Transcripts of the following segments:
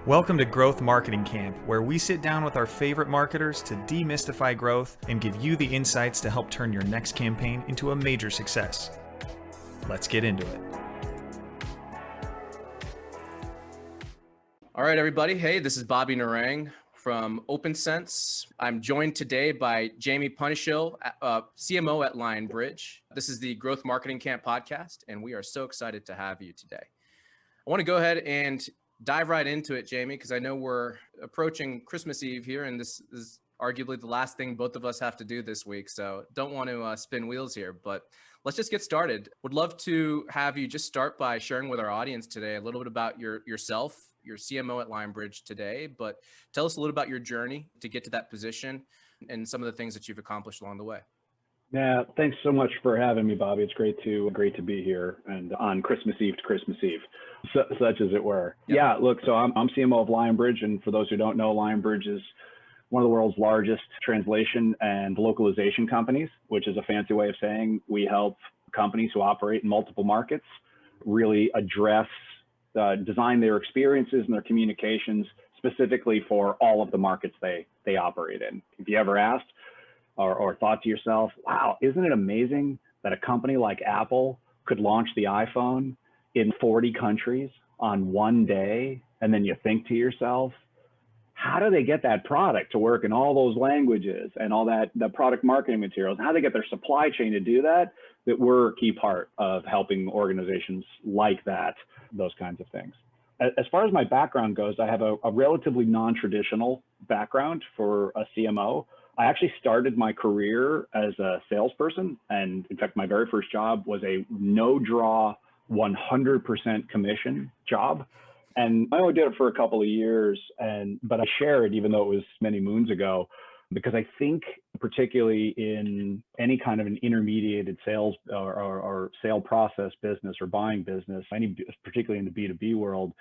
Welcome to Growth Marketing Camp, where we sit down with our favorite marketers to demystify growth and give you the insights to help turn your next campaign into a major success. Let's get into it. All right, everybody. Hey, this is Bobby Narang from Opensense. I'm joined today by Jaime Punishill, CMO at Lionbridge. This is the Growth Marketing Camp podcast, and we are so excited to have you today. I want to go ahead and dive right into it, Jaime, because I know we're approaching Christmas Eve here, and this is arguably the last thing both of us have to do this week. So don't want to spin wheels here, but let's just get started. Would love to have you just start by sharing with our audience today a little bit about yourself, your CMO at Lionbridge today, but tell us a little about your journey to get to that position and some of the things that you've accomplished along the way. Yeah, thanks so much for having me, Bobby. It's great to be here and on Christmas Eve to Christmas Eve, such as it were. Yep. Yeah, look, so I'm CMO of Lionbridge, and for those who don't know, Lionbridge is one of the world's largest translation and localization companies, which is a fancy way of saying we help companies who operate in multiple markets really address, design their experiences and their communications specifically for all of the markets they operate in. If you ever asked or thought to yourself, wow, isn't it amazing that a company like Apple could launch the iPhone in 40 countries on one day? And then you think to yourself, how do they get that product to work in all those languages and all that, the product marketing materials? How do they get their supply chain to do that? That we're a key part of helping organizations like that, those kinds of things. As far as my background goes, I have a relatively non-traditional background for a CMO. I actually started my career as a salesperson. And in fact, my very first job was a no-draw, 100% commission job. And I only did it for a couple of years, but I shared, even though it was many moons ago, because I think particularly in any kind of an intermediated sales or sale process business or buying business, particularly in the B2B world,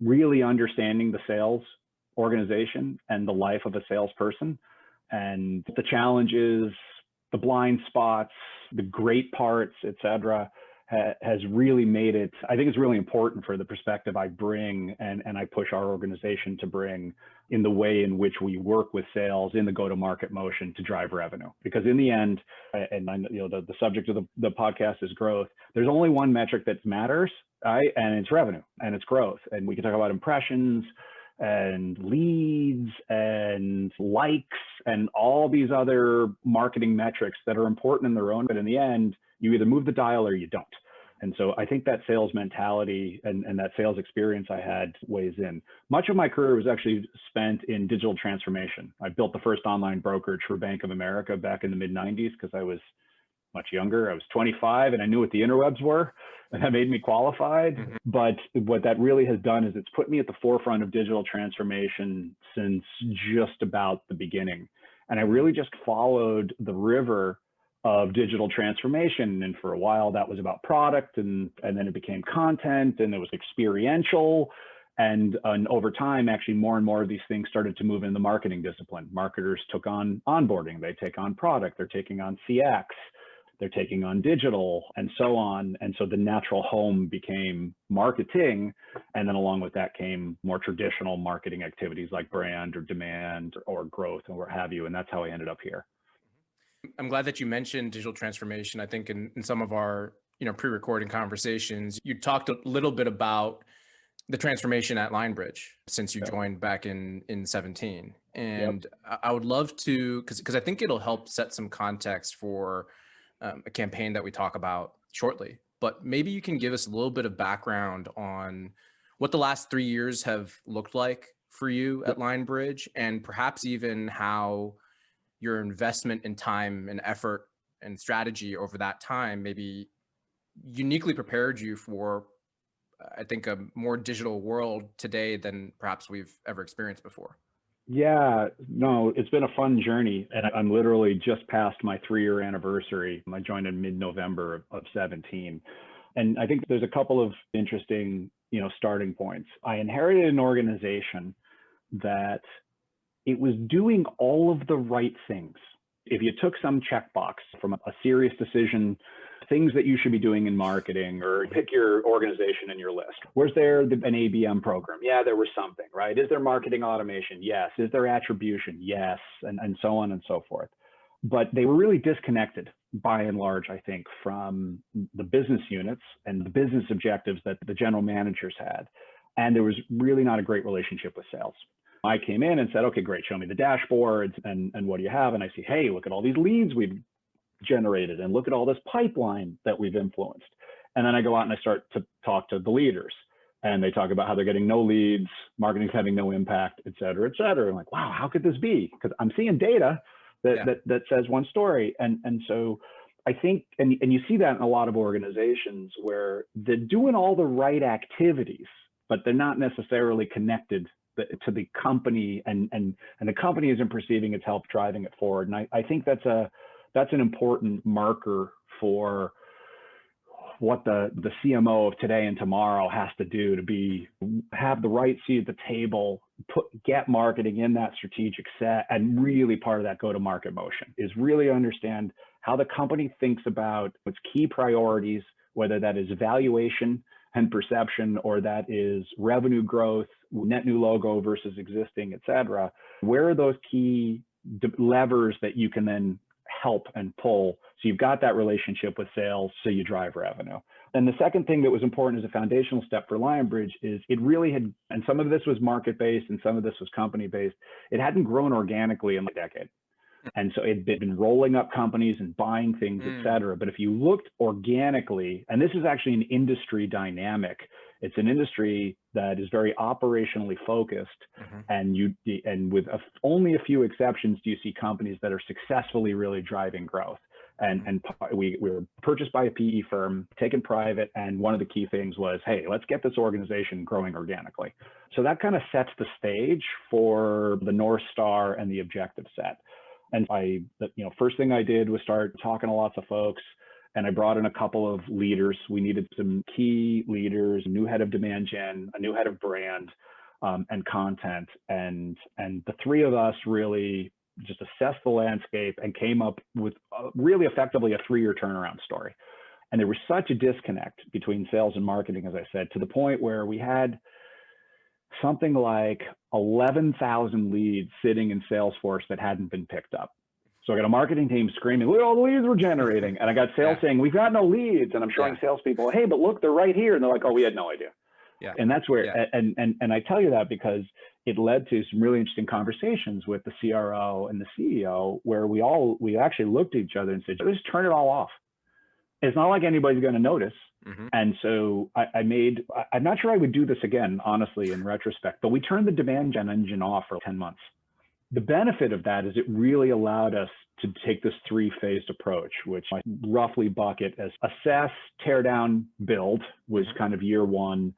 really understanding the sales organization and the life of a salesperson and the challenges, the blind spots, the great parts, et cetera, has really made it, I think it's really important for the perspective I bring and I push our organization to bring in the way in which we work with sales in the go-to-market motion to drive revenue. Because in the end, and I know the subject of the podcast is growth, there's only one metric that matters, right? And it's revenue and it's growth. And we can talk about impressions and leads and likes and all these other marketing metrics that are important in their own, but in the end, you either move the dial or you don't. And so I think that sales mentality and that sales experience I had weighs in. Much of my career was actually spent in digital transformation. I built the first online brokerage for Bank of America back in the mid-90s because I was much younger. I was 25 and I knew what the interwebs were, and that made me qualified. Mm-hmm. But what that really has done is it's put me at the forefront of digital transformation since just about the beginning. And I really just followed the river of digital transformation. And for a while that was about product, and then it became content, and it was experiential. And over time, actually more and more of these things started to move in the marketing discipline. Marketers took on onboarding, they take on product, they're taking on CX, they're taking on digital, and so on. And so the natural home became marketing. And then along with that came more traditional marketing activities like brand or demand or growth and what have you. And that's how I ended up here. I'm glad that you mentioned digital transformation. I think in some of our pre-recording conversations, you talked a little bit about the transformation at Lionbridge since you joined back in 17. And I would love to, because I think it'll help set some context for a campaign that we talk about shortly. But maybe you can give us a little bit of background on what the last 3 years have looked like for you at Lionbridge, and perhaps even how your investment in time and effort and strategy over that time maybe uniquely prepared you for, I think, a more digital world today than perhaps we've ever experienced before. Yeah, no, it's been a fun journey. And I'm literally just past my 3-year anniversary. I joined in mid-November of 17. And I think there's a couple of interesting, starting points. I inherited an organization that it was doing all of the right things. If you took some checkbox from a serious decision things that you should be doing in marketing, or pick your organization in your list. Was there an ABM program? Yeah, there was something, right? Is there marketing automation? Yes. Is there attribution? Yes. And so on and so forth. But they were really disconnected by and large, I think, from the business units and the business objectives that the general managers had. And there was really not a great relationship with sales. I came in and said, okay, great, show me the dashboards and what do you have? And I see, hey, look at all these leads we've generated and look at all this pipeline that we've influenced. And then I go out and I start to talk to the leaders, and they talk about how they're getting no leads, marketing's having no impact, et cetera, et cetera. I'm like, wow, how could this be? Because I'm seeing data that says one story. And so I think, and you see that in a lot of organizations where they're doing all the right activities, but they're not necessarily connected to the company, and the company isn't perceiving its help driving it forward. And I think that's an important marker for what the CMO of today and tomorrow has to do to have the right seat at the table, get marketing in that strategic set, and really part of that go-to-market motion is really understand how the company thinks about its key priorities, whether that is valuation and perception, or that is revenue growth, net new logo versus existing, et cetera. Where are those key levers that you can then help and pull? So you've got that relationship with sales, so you drive revenue. And the second thing that was important as a foundational step for Lionbridge is it really had, and some of this was market-based and some of this was company-based, it hadn't grown organically in a decade. And so it'd been rolling up companies and buying things, et cetera. But if you looked organically, and this is actually an industry dynamic, it's an industry that is very operationally focused, and with only a few exceptions do you see companies that are successfully really driving growth. And we were purchased by a PE firm, taken private, and one of the key things was, hey, let's get this organization growing organically. So that kind of sets the stage for the North Star and the objective set. And first thing I did was start talking to lots of folks, and I brought in a couple of leaders. We needed some key leaders, a new head of demand gen, a new head of brand, and content. And the three of us really just assessed the landscape and came up with really effectively a 3-year turnaround story. And there was such a disconnect between sales and marketing, as I said, to the point where we had something like 11,000 leads sitting in Salesforce that hadn't been picked up. So I got a marketing team screaming, look at all the leads we're generating. And I got sales saying, we've got no leads. And I'm showing salespeople, hey, but look, they're right here. And they're like, oh, we had no idea. Yeah. And that's where, and I tell you that because it led to some really interesting conversations with the CRO and the CEO, where we actually looked at each other and said, just turn it all off. It's not like anybody's going to notice. And so I'm not sure I would do this again, honestly, in retrospect, but we turned the demand gen engine off for 10 months. The benefit of that is it really allowed us to take this 3-phased approach, which I roughly bucket as assess, tear down, build was kind of year 1,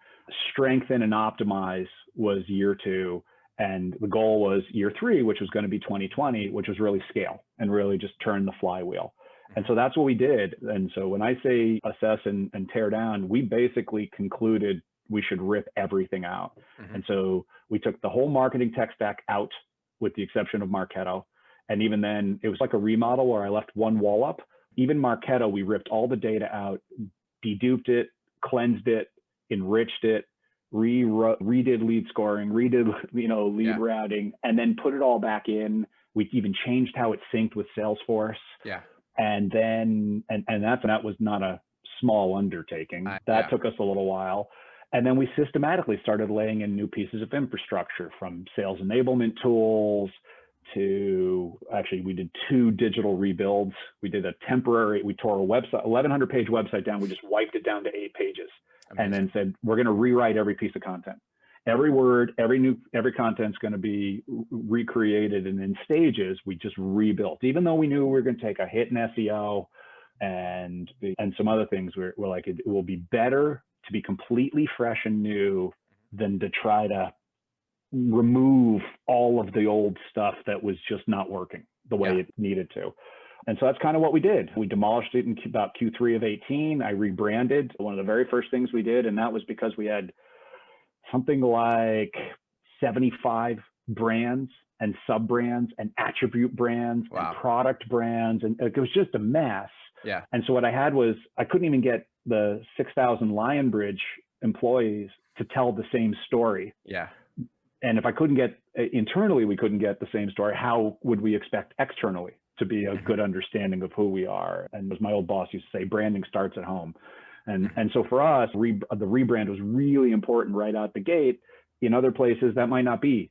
strengthen and optimize was year 2. And the goal was year 3, which was going to be 2020, which was really scale and really just turn the flywheel. And so that's what we did. And so when I say assess and tear down, we basically concluded we should rip everything out. And so we took the whole marketing tech stack out, with the exception of Marketo. And even then, it was like a remodel where I left one wall up. Even Marketo, we ripped all the data out, deduped it, cleansed it, enriched it, redid lead scoring, redid lead routing, and then put it all back in. We even changed how it synced with Salesforce. And then, that was not a small undertaking. That took us a little while. And then we systematically started laying in new pieces of infrastructure, from sales enablement tools to, actually, we did 2 digital rebuilds. We did we tore a website, 1,100 page website down. We just wiped it down to 8 pages. Amazing. And then said, we're going to rewrite every piece of content. Every word, every content's going to be recreated, and in stages, we just rebuilt. Even though we knew we were going to take a hit in SEO and some other things, we're like, it will be better to be completely fresh and new than to try to remove all of the old stuff that was just not working the way it needed to. And so that's kind of what we did. We demolished it in about Q3 of 18. I rebranded, one of the very first things we did, and that was because we had something like 75 brands and sub-brands and attribute brands Wow. and product brands. And it was just a mess. Yeah. And so what I had was, I couldn't even get the 6,000 Lionbridge employees to tell the same story. Yeah. And if I couldn't get internally, we couldn't get the same story, how would we expect externally to be a good understanding of who we are? And as my old boss used to say, branding starts at home. And so for us, the rebrand was really important right out the gate. In other places, that might not be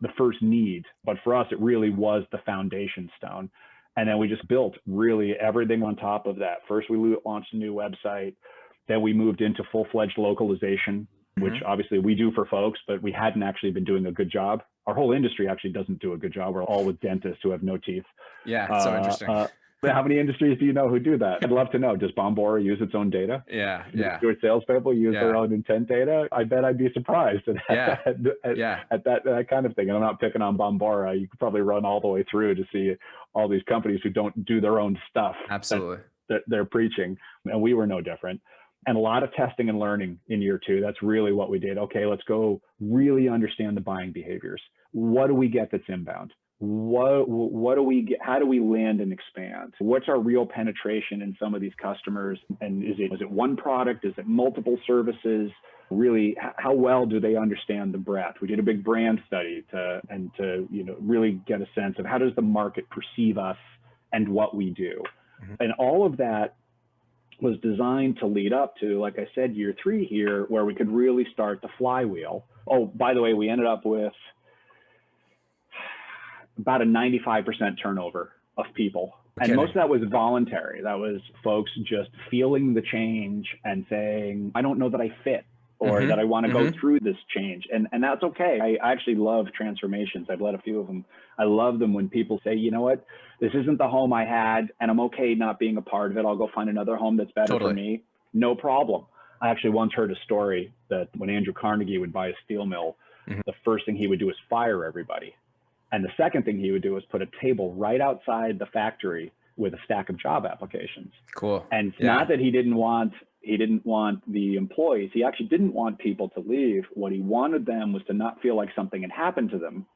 the first need, but for us, it really was the foundation stone. And then we just built really everything on top of that. First, we launched a new website. Then we moved into full-fledged localization, which obviously we do for folks, but we hadn't actually been doing a good job. Our whole industry actually doesn't do a good job. We're all with dentists who have no teeth. Yeah, so interesting. How many industries do you know who do that? I'd love to know. Does Bombora use its own data? Yeah. Do its salespeople use their own intent data? I bet I'd be surprised at that kind of thing. And I'm not picking on Bombora. You could probably run all the way through to see all these companies who don't do their own stuff. Absolutely. That they're preaching. And we were no different. And a lot of testing and learning in year 2. That's really what we did. Okay, let's go really understand the buying behaviors. What do we get that's inbound? What do we get? How do we land and expand? What's our real penetration in some of these customers? And is it one product? Is it multiple services? Really, how well do they understand the breadth? We did a big brand study to really get a sense of how does the market perceive us and what we do. And all of that was designed to lead up to, like I said, year 3 here, where we could really start the flywheel. Oh, by the way, we ended up with about a 95% turnover of people. And most of that was voluntary. That was folks just feeling the change and saying, I don't know that I fit, or that I want to go through this change. And that's okay. I actually love transformations. I've led a few of them. I love them when people say, you know what, this isn't the home I had, and I'm okay not being a part of it. I'll go find another home that's better for me. No problem. I actually once heard a story that when Andrew Carnegie would buy a steel mill, the first thing he would do is fire everybody. And the second thing he would do is put a table right outside the factory with a stack of job applications. Cool. And it's not that he didn't want the employees. He actually didn't want people to leave. What he wanted them was to not feel like something had happened to them.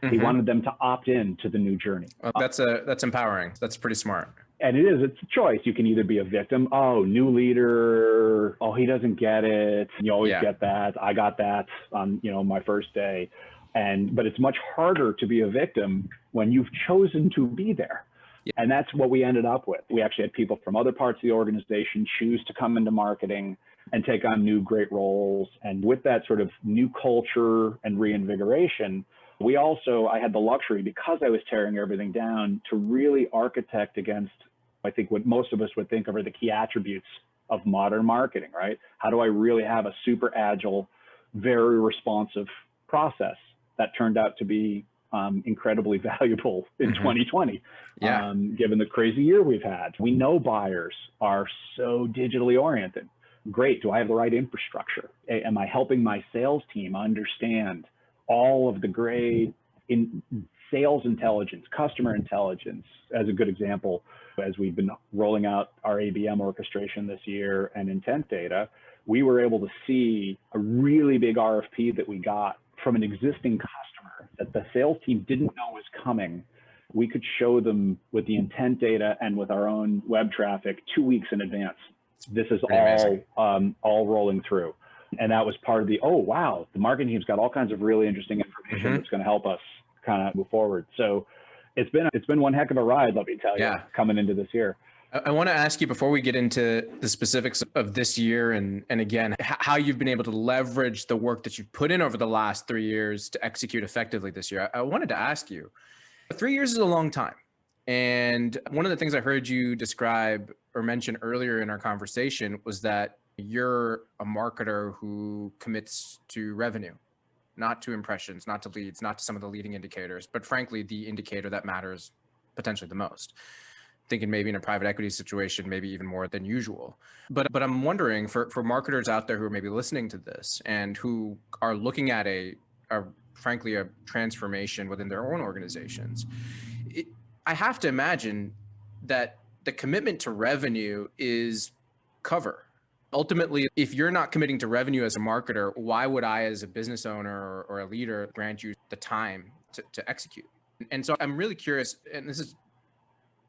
He wanted them to opt in to the new journey. Well, that's empowering. That's pretty smart. And it's a choice. You can either be a victim. Oh, new leader. Oh, he doesn't get it. You always get that. I got that on, my first day. But it's much harder to be a victim when you've chosen to be there. Yeah. And that's what we ended up with. We actually had people from other parts of the organization choose to come into marketing and take on new great roles. And with that sort of new culture and reinvigoration, I had the luxury, because I was tearing everything down, to really architect against, I think, what most of us would think of are the key attributes of modern marketing, right? How do I really have a super agile, very responsive process that turned out to be incredibly valuable in 2020, given the crazy year we've had. We know buyers are so digitally oriented. Great. Do I have the right infrastructure? Am I helping my sales team understand all of the great sales intelligence, customer intelligence? As a good example, as we've been rolling out our ABM orchestration this year and intent data, we were able to see a really big RFP that we got from an existing customer that the sales team didn't know was coming. We could show them with the intent data and with our own web traffic 2 weeks in advance. This is all rolling through. And that was part of the, oh, wow, the marketing team's got all kinds of really interesting information that's going to help us kind of move forward. So it's been one heck of a ride, let me tell you, coming into this year. I want to ask you, before we get into the specifics of this year and again, how you've been able to leverage the work that you've put in over the last 3 years to execute effectively this year. I wanted to ask you, 3 years is a long time. And one of the things I heard you describe or mention earlier in our conversation was that you're a marketer who commits to revenue, not to impressions, not to leads, not to some of the leading indicators, but frankly, the indicator that matters potentially the most. Thinking maybe in a private equity situation, maybe even more than usual. But I'm wondering for marketers out there who are maybe listening to this and who are looking at frankly, a transformation within their own organizations, I have to imagine that the commitment to revenue is cover. Ultimately, if you're not committing to revenue as a marketer, why would I, as a business owner or a leader, grant you the time to execute. And so I'm really curious, and this is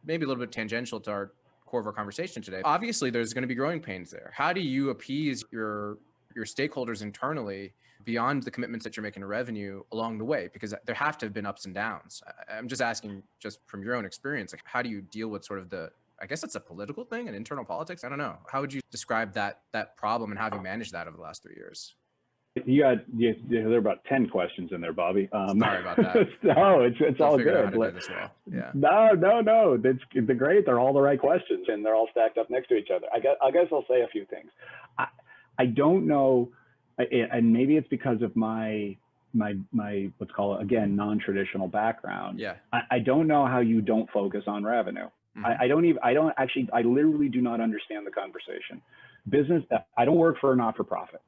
maybe a little bit tangential to our core of our conversation today. Obviously, there's going to be growing pains there. How do you appease your stakeholders internally beyond the commitments that you're making to revenue along the way? Because there have to have been ups and downs. I'm just asking, just from your own experience, like, how do you deal with sort of I guess it's a political thing and internal politics? I don't know. How would you describe that problem, and how have you managed that over the last 3 years? There are about 10 questions in there, Bobby. Sorry about that. No, it's all good. Out how to do this well. Yeah. No. They're great. They're all the right questions, and they're all stacked up next to each other. I guess I'll say a few things. I don't know, and maybe it's because of my let's call it, again, non-traditional background. Yeah. I don't know how you don't focus on revenue. Mm-hmm. I literally do not understand the conversation. Business, I don't work for a not-for-profit.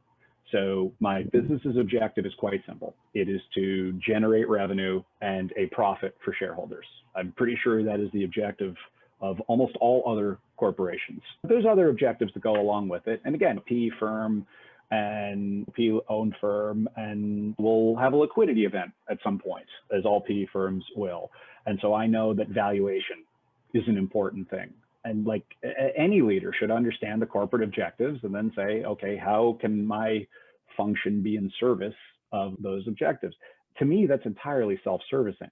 So my business's objective is quite simple. It is to generate revenue and a profit for shareholders. I'm pretty sure that is the objective of almost all other corporations. There's other objectives that go along with it. And again, PE firm and PE-owned firm, and we'll have a liquidity event at some point, as all PE firms will. And so I know that valuation is an important thing. And like any leader should understand the corporate objectives and then say, okay, how can my function be in service of those objectives? To me, that's entirely self-serving,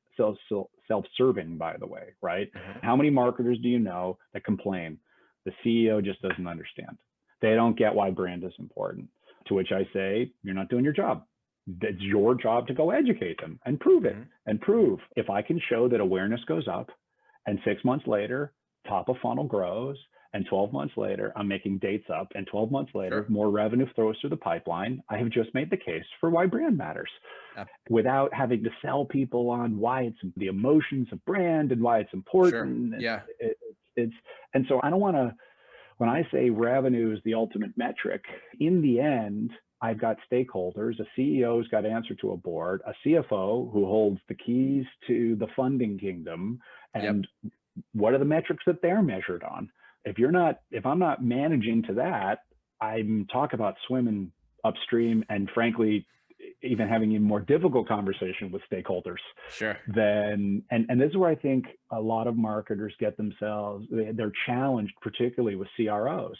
by the way, right? Mm-hmm. How many marketers do you know that complain? The CEO just doesn't understand. They don't get why brand is important. To which I say, you're not doing your job. It's your job to go educate them and prove it. Mm-hmm. And prove. If I can show that awareness goes up, and 6 months later, top of funnel grows, and 12 months later, I'm making dates up, and 12 months later, more revenue flows through the pipeline, I have just made the case for why brand matters. Without having to sell people on why it's the emotions of brand and why it's important. Yeah. And so I don't want to, when I say revenue is the ultimate metric, in the end, I've got stakeholders. A CEO's got to answer to a board, a CFO who holds the keys to the funding kingdom, and what are the metrics that they're measured on? If I'm not managing to that, I'm talking about swimming upstream, and frankly, even having a more difficult conversation with stakeholders. Sure. And this is where I think a lot of marketers get themselves, they're challenged, particularly with CROs.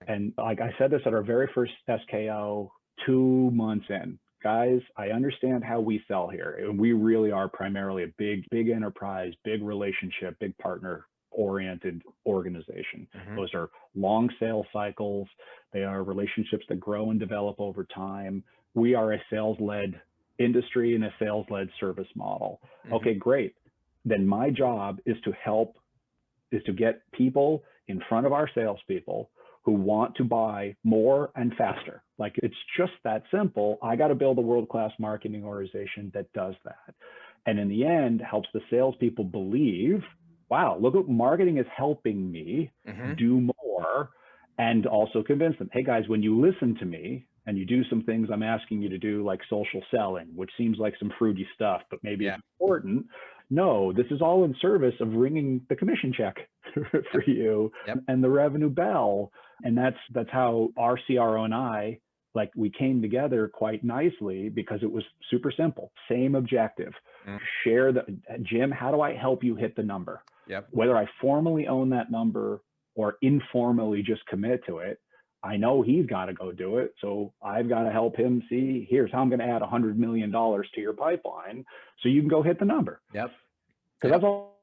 And like I said this at our very first SKO 2 months in. Guys, I understand how we sell here. And we really are primarily a big enterprise, big relationship, big partner-oriented organization. Mm-hmm. Those are long sales cycles. They are relationships that grow and develop over time. We are a sales-led industry and a sales-led service model. Mm-hmm. Okay, great. Then my job is to get people in front of our salespeople who want to buy more and faster. Like, it's just that simple. I got to build a world-class marketing organization that does that. And in the end, helps the salespeople believe, wow, look at marketing is helping me do more, and also convince them, hey guys, when you listen to me and you do some things I'm asking you to do, like social selling, which seems like some fruity stuff, but maybe it's important. No, this is all in service of ringing the commission check for you and the revenue bell. And that's how our CRO and I, like, we came together quite nicely, because it was super simple. Same objective. Share Jim, how do I help you hit the number? Whether I formally own that number or informally just commit to it, I know he's got to go do it. So I've got to help him see, here's how I'm going to add $100 million to your pipeline so you can go hit the number. Because that's all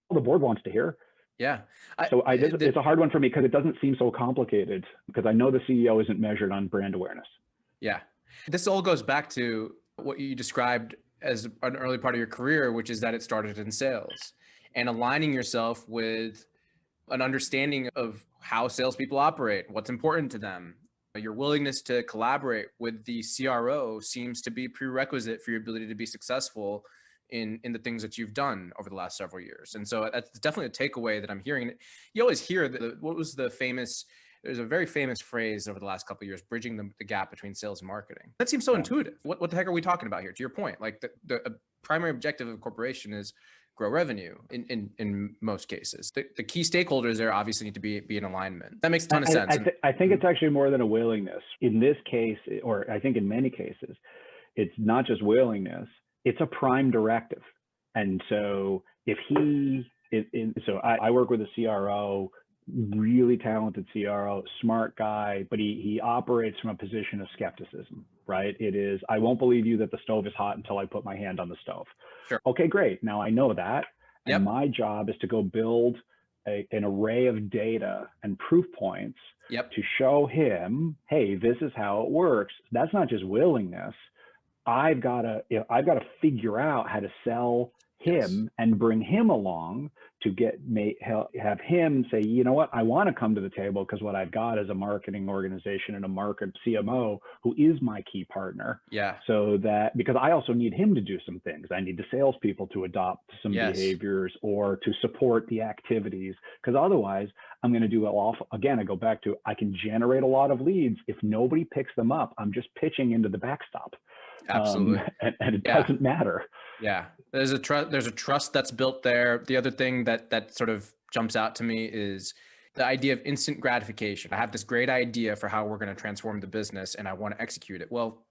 the board wants to hear. It's a hard one for me, because it doesn't seem so complicated, because I know the CEO isn't measured on brand awareness. This all goes back to what you described as an early part of your career, which is that it started in sales, and aligning yourself with an understanding of how salespeople operate, what's important to them. Your willingness to collaborate with the CRO seems to be prerequisite for your ability to be successful in the things that you've done over the last several years. And so that's definitely a takeaway that I'm hearing. You always hear there's a very famous phrase over the last couple of years, bridging the gap between sales and marketing. That seems so intuitive. What the heck are we talking about here? To your point, like the primary objective of a corporation is grow revenue in most cases. The key stakeholders there obviously need to be in alignment. That makes a ton of sense. I think it's actually more than a willingness. In this case, or I think in many cases, it's not just willingness, it's a prime directive. And so I work with a CRO, really talented CRO, smart guy, but he operates from a position of skepticism, right? It is, I won't believe you that the stove is hot until I put my hand on the stove. Sure. Okay, great. Now I know that. Yep. And my job is to go build an array of data and proof points to show him, hey, this is how it works. That's not just willingness. I've got to figure out how to sell him and bring him along to have him say, you know what, I want to come to the table because what I've got is a marketing organization and a market CMO who is my key partner. Yeah. So that, because I also need him to do some things. I need the salespeople to adopt some behaviors or to support the activities, because otherwise I'm going to do it off. Again, I go back to, I can generate a lot of leads. If nobody picks them up, I'm just pitching into the backstop. Absolutely. And it doesn't matter. Yeah. There's a trust that's built there. The other thing that sort of jumps out to me is the idea of instant gratification. I have this great idea for how we're going to transform the business and I want to execute it. Well,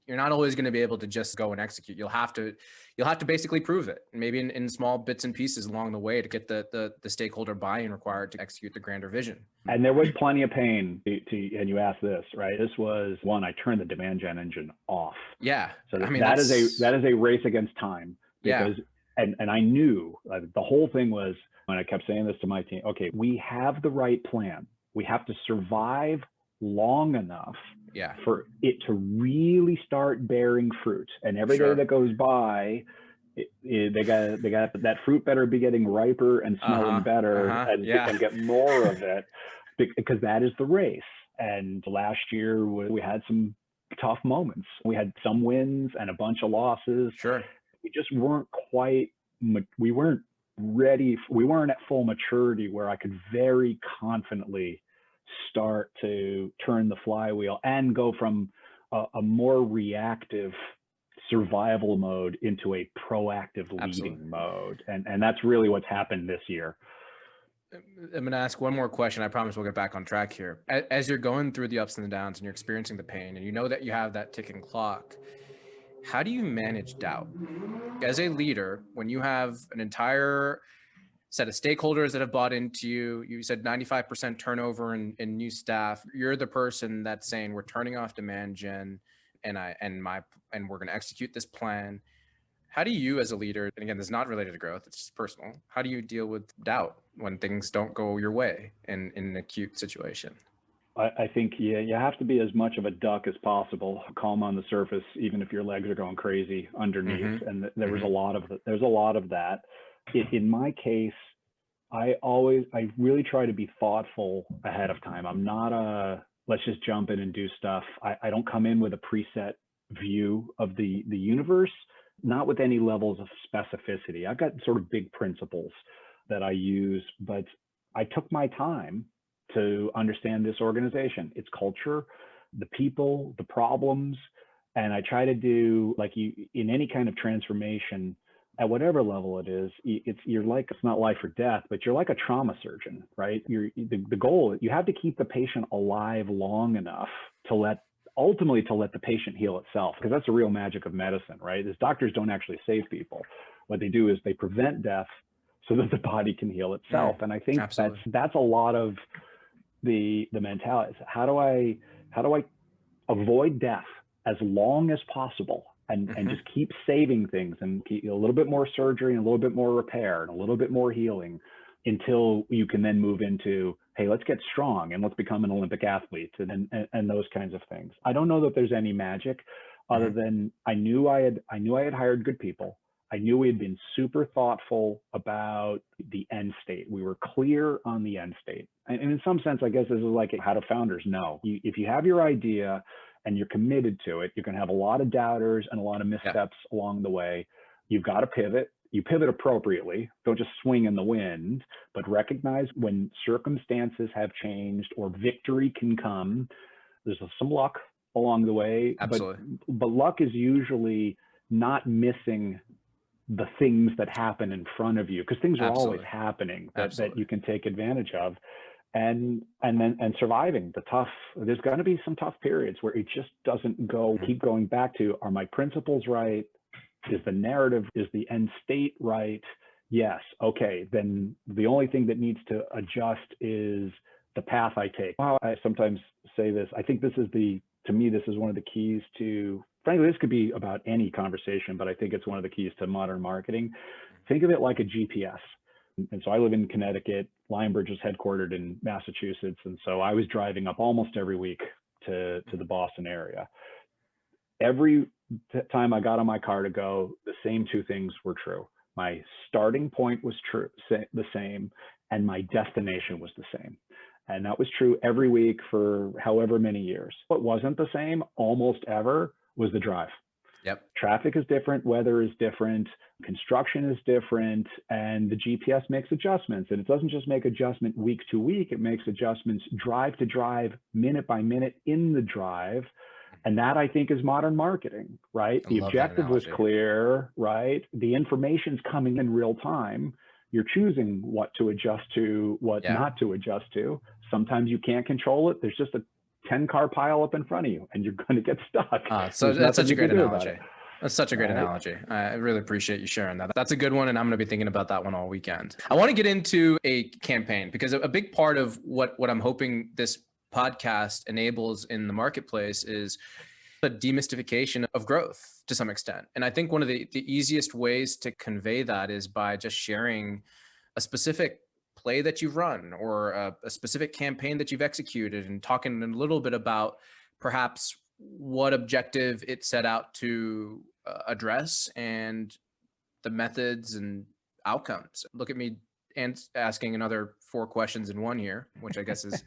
you're not always going to be able to just go and execute. You'll have to basically prove it, maybe in small bits and pieces along the way to get the stakeholder buy-in required to execute the grander vision. And there was plenty of pain and you asked this, right? This was one, I turned the demand gen engine off. Yeah. So that is a race against time, because, and I knew the whole thing was, when I kept saying this to my team, okay, we have the right plan. We have to survive long enough for it to really start bearing fruit. And every day that goes by, they got that fruit better be getting riper and smelling better, and get more of it, because that is the race. And last year we had some tough moments. We had some wins and a bunch of losses. Sure. We just weren't we weren't ready. We weren't at full maturity where I could very confidently start to turn the flywheel and go from a more reactive survival mode into a proactive leading mode. And that's really what's happened this year. I'm going to ask one more question. I promise we'll get back on track here. As you're going through the ups and the downs and you're experiencing the pain and you know that you have that ticking clock, how do you manage doubt? As a leader, when you have an entire set of stakeholders that have bought into you, you said 95% turnover in new staff, you're the person that's saying we're turning off demand gen and we're going to execute this plan. How do you as a leader, and again, this is not related to growth, it's just personal, how do you deal with doubt when things don't go your way in an acute situation? I think you have to be as much of a duck as possible, calm on the surface, even if your legs are going crazy underneath. And there was there's a lot of that. In my case, I really try to be thoughtful ahead of time. I'm not let's just jump in and do stuff. I don't come in with a preset view of the universe, not with any levels of specificity. I've got sort of big principles that I use, but I took my time to understand this organization, its culture, the people, the problems. And I try to do, like in any kind of transformation, at whatever level it is, it's not life or death, but you're like a trauma surgeon, right? The goal, you have to keep the patient alive long enough to ultimately let the patient heal itself, because that's the real magic of medicine, right? Is doctors don't actually save people. What they do is they prevent death so that the body can heal itself. And I think that's a lot of the mentality. How do I avoid death as long as possible and just keep saving things and keep a little bit more surgery and a little bit more repair and a little bit more healing until you can then move into, hey, let's get strong and let's become an Olympic athlete and those kinds of things. I don't know that there's any magic other than I knew I had hired good people. I knew we had been super thoughtful about the end state. We were clear on the end state. And in some sense, I guess this is like how do founders know? If you have your idea and you're committed to it, you're going to have a lot of doubters and a lot of missteps along the way. You've got to pivot. You pivot appropriately. Don't just swing in the wind, but recognize when circumstances have changed or victory can come. There's some luck along the way. Absolutely. But luck is usually not missing the things that happen in front of you, because things are always happening that you can take advantage of, and surviving the tough. There's going to be some tough periods where it just doesn't go. Keep going back to, are my principles right? Is the narrative, is the end state right? Yes. Okay. Then the only thing that needs to adjust is the path I take. Well, I sometimes say this. I think to me, this is one of the keys to, frankly, this could be about any conversation, but I think it's one of the keys to modern marketing. Think of it like a GPS. And so I live in Connecticut. Lionbridge is headquartered in Massachusetts. And so I was driving up almost every week to the Boston area. Every time I got on my car to go, the same two things were true. My starting point was the same, and my destination was the same. And that was true every week for however many years. What wasn't the same almost ever was the drive. Yep. Traffic is different, weather is different, construction is different, and the GPS makes adjustments. And it doesn't just make adjustment week to week, it makes adjustments drive to drive, minute by minute in the drive. And that, I think, is modern marketing, right? The objective was clear, right? The information's coming in real time. You're choosing what to adjust to, what not to adjust to. Sometimes you can't control it. There's just a 10-car pile up in front of you and you're going to get stuck. So that's such a great analogy. That's such a great analogy. I really appreciate you sharing that. That's a good one. And I'm going to be thinking about that one all weekend. I want to get into a campaign because a big part of what I'm hoping this podcast enables in the marketplace is a demystification of growth to some extent. And I think one of the easiest ways to convey that is by just sharing a specific play that you've run or a specific campaign that you've executed and talking a little bit about perhaps what objective it set out to address and the methods and outcomes. Look at me and asking another 4 questions in one here, which I guess is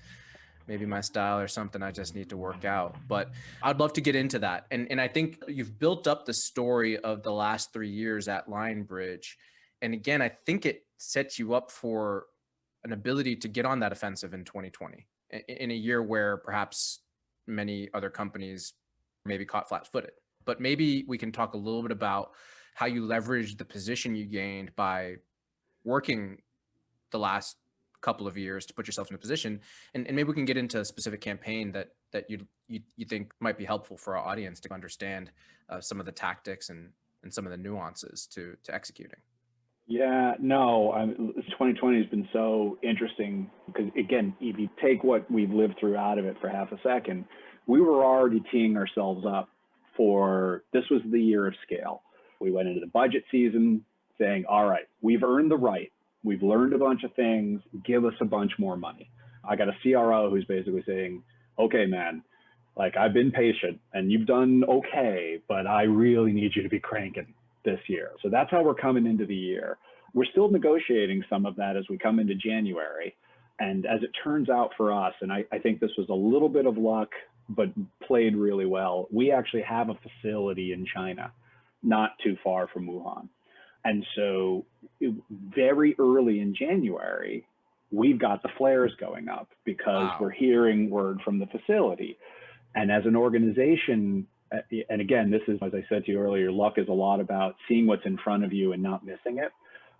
maybe my style or something I just need to work out. But I'd love to get into that. And I think you've built up the story of the last 3 years at Lionbridge. And again, I think it sets you up for an ability to get on that offensive in 2020, in a year where perhaps many other companies maybe caught flat-footed. But maybe we can talk a little bit about how you leveraged the position you gained by working the last couple of years to put yourself in a position, and maybe we can get into a specific campaign that you think might be helpful for our audience to understand some of the tactics and some of the nuances to executing. Yeah, no, 2020 has been so interesting because, again, if you take what we've lived through out of it for half a second, we were already teeing ourselves up for, this was the year of scale. We went into the budget season saying, all right, we've earned the right. We've learned a bunch of things, give us a bunch more money. I got a CRO who's basically saying, okay, man, like I've been patient and you've done okay, but I really need you to be cranking this year. So that's how we're coming into the year. We're still negotiating some of that as we come into January. And as it turns out for us, and I think this was a little bit of luck, but played really well, we actually have a facility in China, not too far from Wuhan. And so very early in January, we've got the flares going up because we're hearing word from the facility. And as an organization, and again, this is, as I said to you earlier, luck is a lot about seeing what's in front of you and not missing it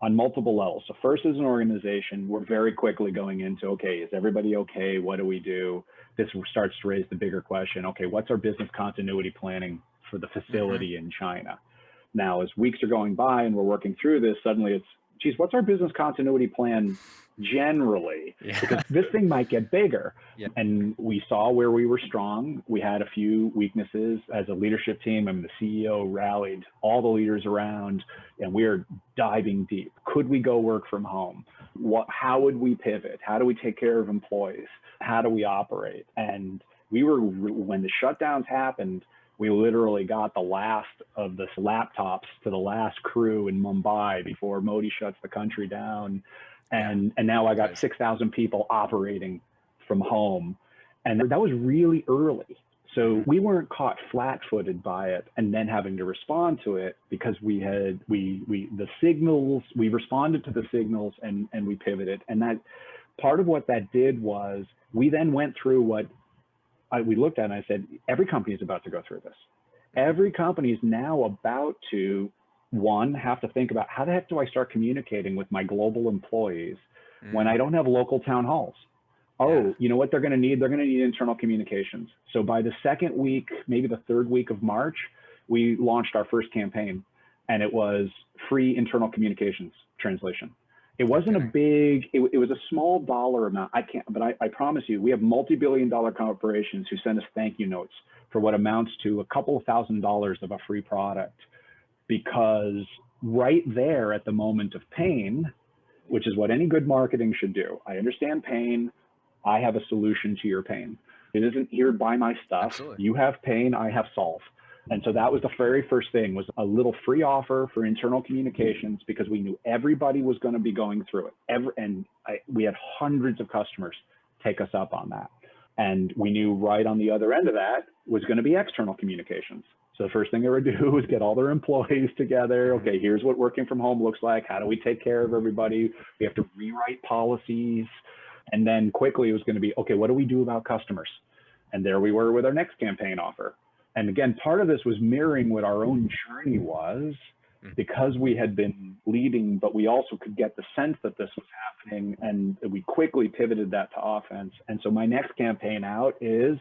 on multiple levels. So first, as an organization, we're very quickly going into, okay, is everybody okay? What do we do? This starts to raise the bigger question. Okay, what's our business continuity planning for the facility in China? Now, as weeks are going by and we're working through this, suddenly it's, geez, what's our business continuity plan generally? Because this thing might get bigger. And we saw where we were strong. We had a few weaknesses as a leadership team. I mean, the CEO rallied all the leaders around and we're diving deep. Could we go work from home? How would we pivot? How do we take care of employees? How do we operate? And we were, when the shutdowns happened, we literally got the last of the laptops to the last crew in Mumbai before Modi shuts the country down. And now I got 6,000 people operating from home. And that was really early. So we weren't caught flat-footed by it and then having to respond to it because we responded to the signals and we pivoted. And that part of what that did was we then went through what we looked at and I said, every company is about to go through this. Every company is now about to, one, have to think about how the heck do I start communicating with my global employees when I don't have local town halls? You know what they're going to need? They're going to need internal communications. So by the second week, maybe the third week of March, we launched our first campaign. and it was free internal communications translation. It wasn't a big, it was a small dollar amount. I promise you, we have multi-billion-dollar corporations who send us thank you notes for what amounts to a couple of $1,000s of a free product, because right there at the moment of pain, which is what any good marketing should do. I understand pain. I have a solution to your pain. It isn't here, buy my stuff. Absolutely. You have pain, I have solve. And so that was the very first thing, was a little free offer for internal communications, because we knew everybody was going to be going through it. We had hundreds of customers take us up on that. And we knew right on the other end of that was going to be external communications. So the first thing they would do was get all their employees together. Okay, here's what working from home looks like. How do we take care of everybody? We have to rewrite policies. And then quickly it was going to be, okay, what do we do about customers? And there we were with our next campaign offer. And again, part of this was mirroring what our own journey was, because we had been leading, but we also could get the sense that this was happening, and we quickly pivoted that to offense. And so my next campaign out is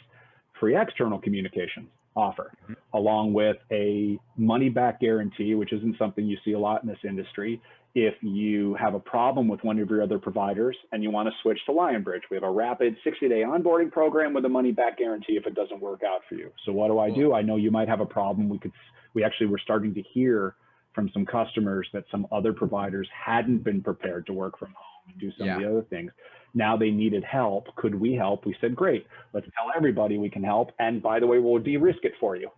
free external communications offer, along with a money back guarantee, which isn't something you see a lot in this industry. If you have a problem with one of your other providers and you want to switch to Lionbridge, we have a rapid 60-day onboarding program with a money back guarantee if it doesn't work out for you. So what do I do? I know you might have a problem. We actually were starting to hear from some customers that some other providers hadn't been prepared to work from home and do some of the other things. Now they needed help. Could we help? We said, great, let's tell everybody we can help. And by the way, we'll de-risk it for you.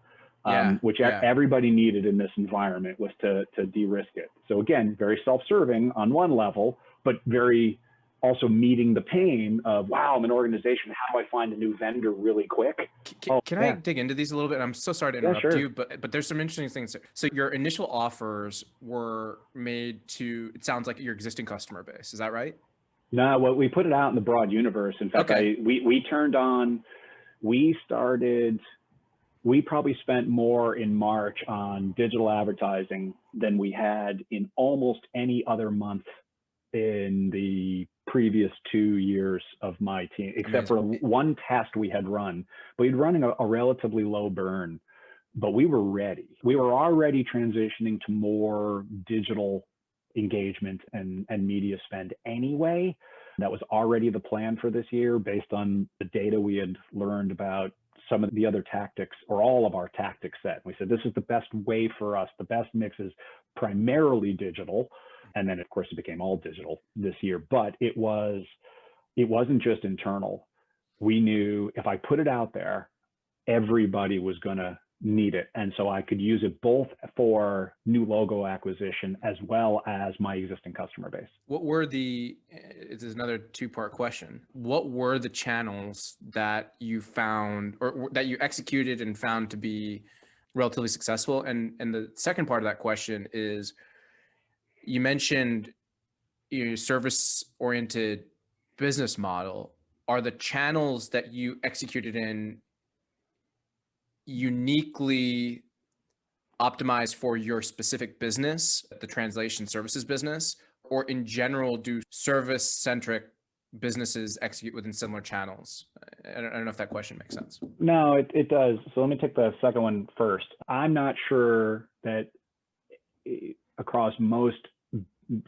Which everybody needed in this environment, was to de-risk it. So again, very self-serving on one level, but very also meeting the pain of, wow, I'm an organization. How do I find a new vendor really quick? Can I dig into these a little bit? I'm so sorry to interrupt you, but there's some interesting things. So your initial offers were made to, it sounds like, your existing customer base. Is that right? No, well, we put it out in the broad universe. In fact, we probably spent more in March on digital advertising than we had in almost any other month in the previous 2 years of my team, except for one test we had run. But we'd running a relatively low burn, but we were ready. We were already transitioning to more digital engagement and media spend anyway. That was already the plan for this year, based on the data we had learned about some of the other tactics, or all of our tactics set. We said, this is the best way for us. The best mix is primarily digital. And then of course it became all digital this year, but it wasn't just internal. We knew if I put it out there, everybody was going to need it. And so I could use it both for new logo acquisition as well as my existing customer base. This is another two-part question. What were the channels that you found, or that you executed and found to be relatively successful? And the second part of that question is, you mentioned your service-oriented business model. Are the channels that you executed in uniquely optimized for your specific business, the translation services business, or in general, do service-centric businesses execute within similar channels? I don't know if that question makes sense. No, it does. So let me take the second one first. I'm not sure that across most,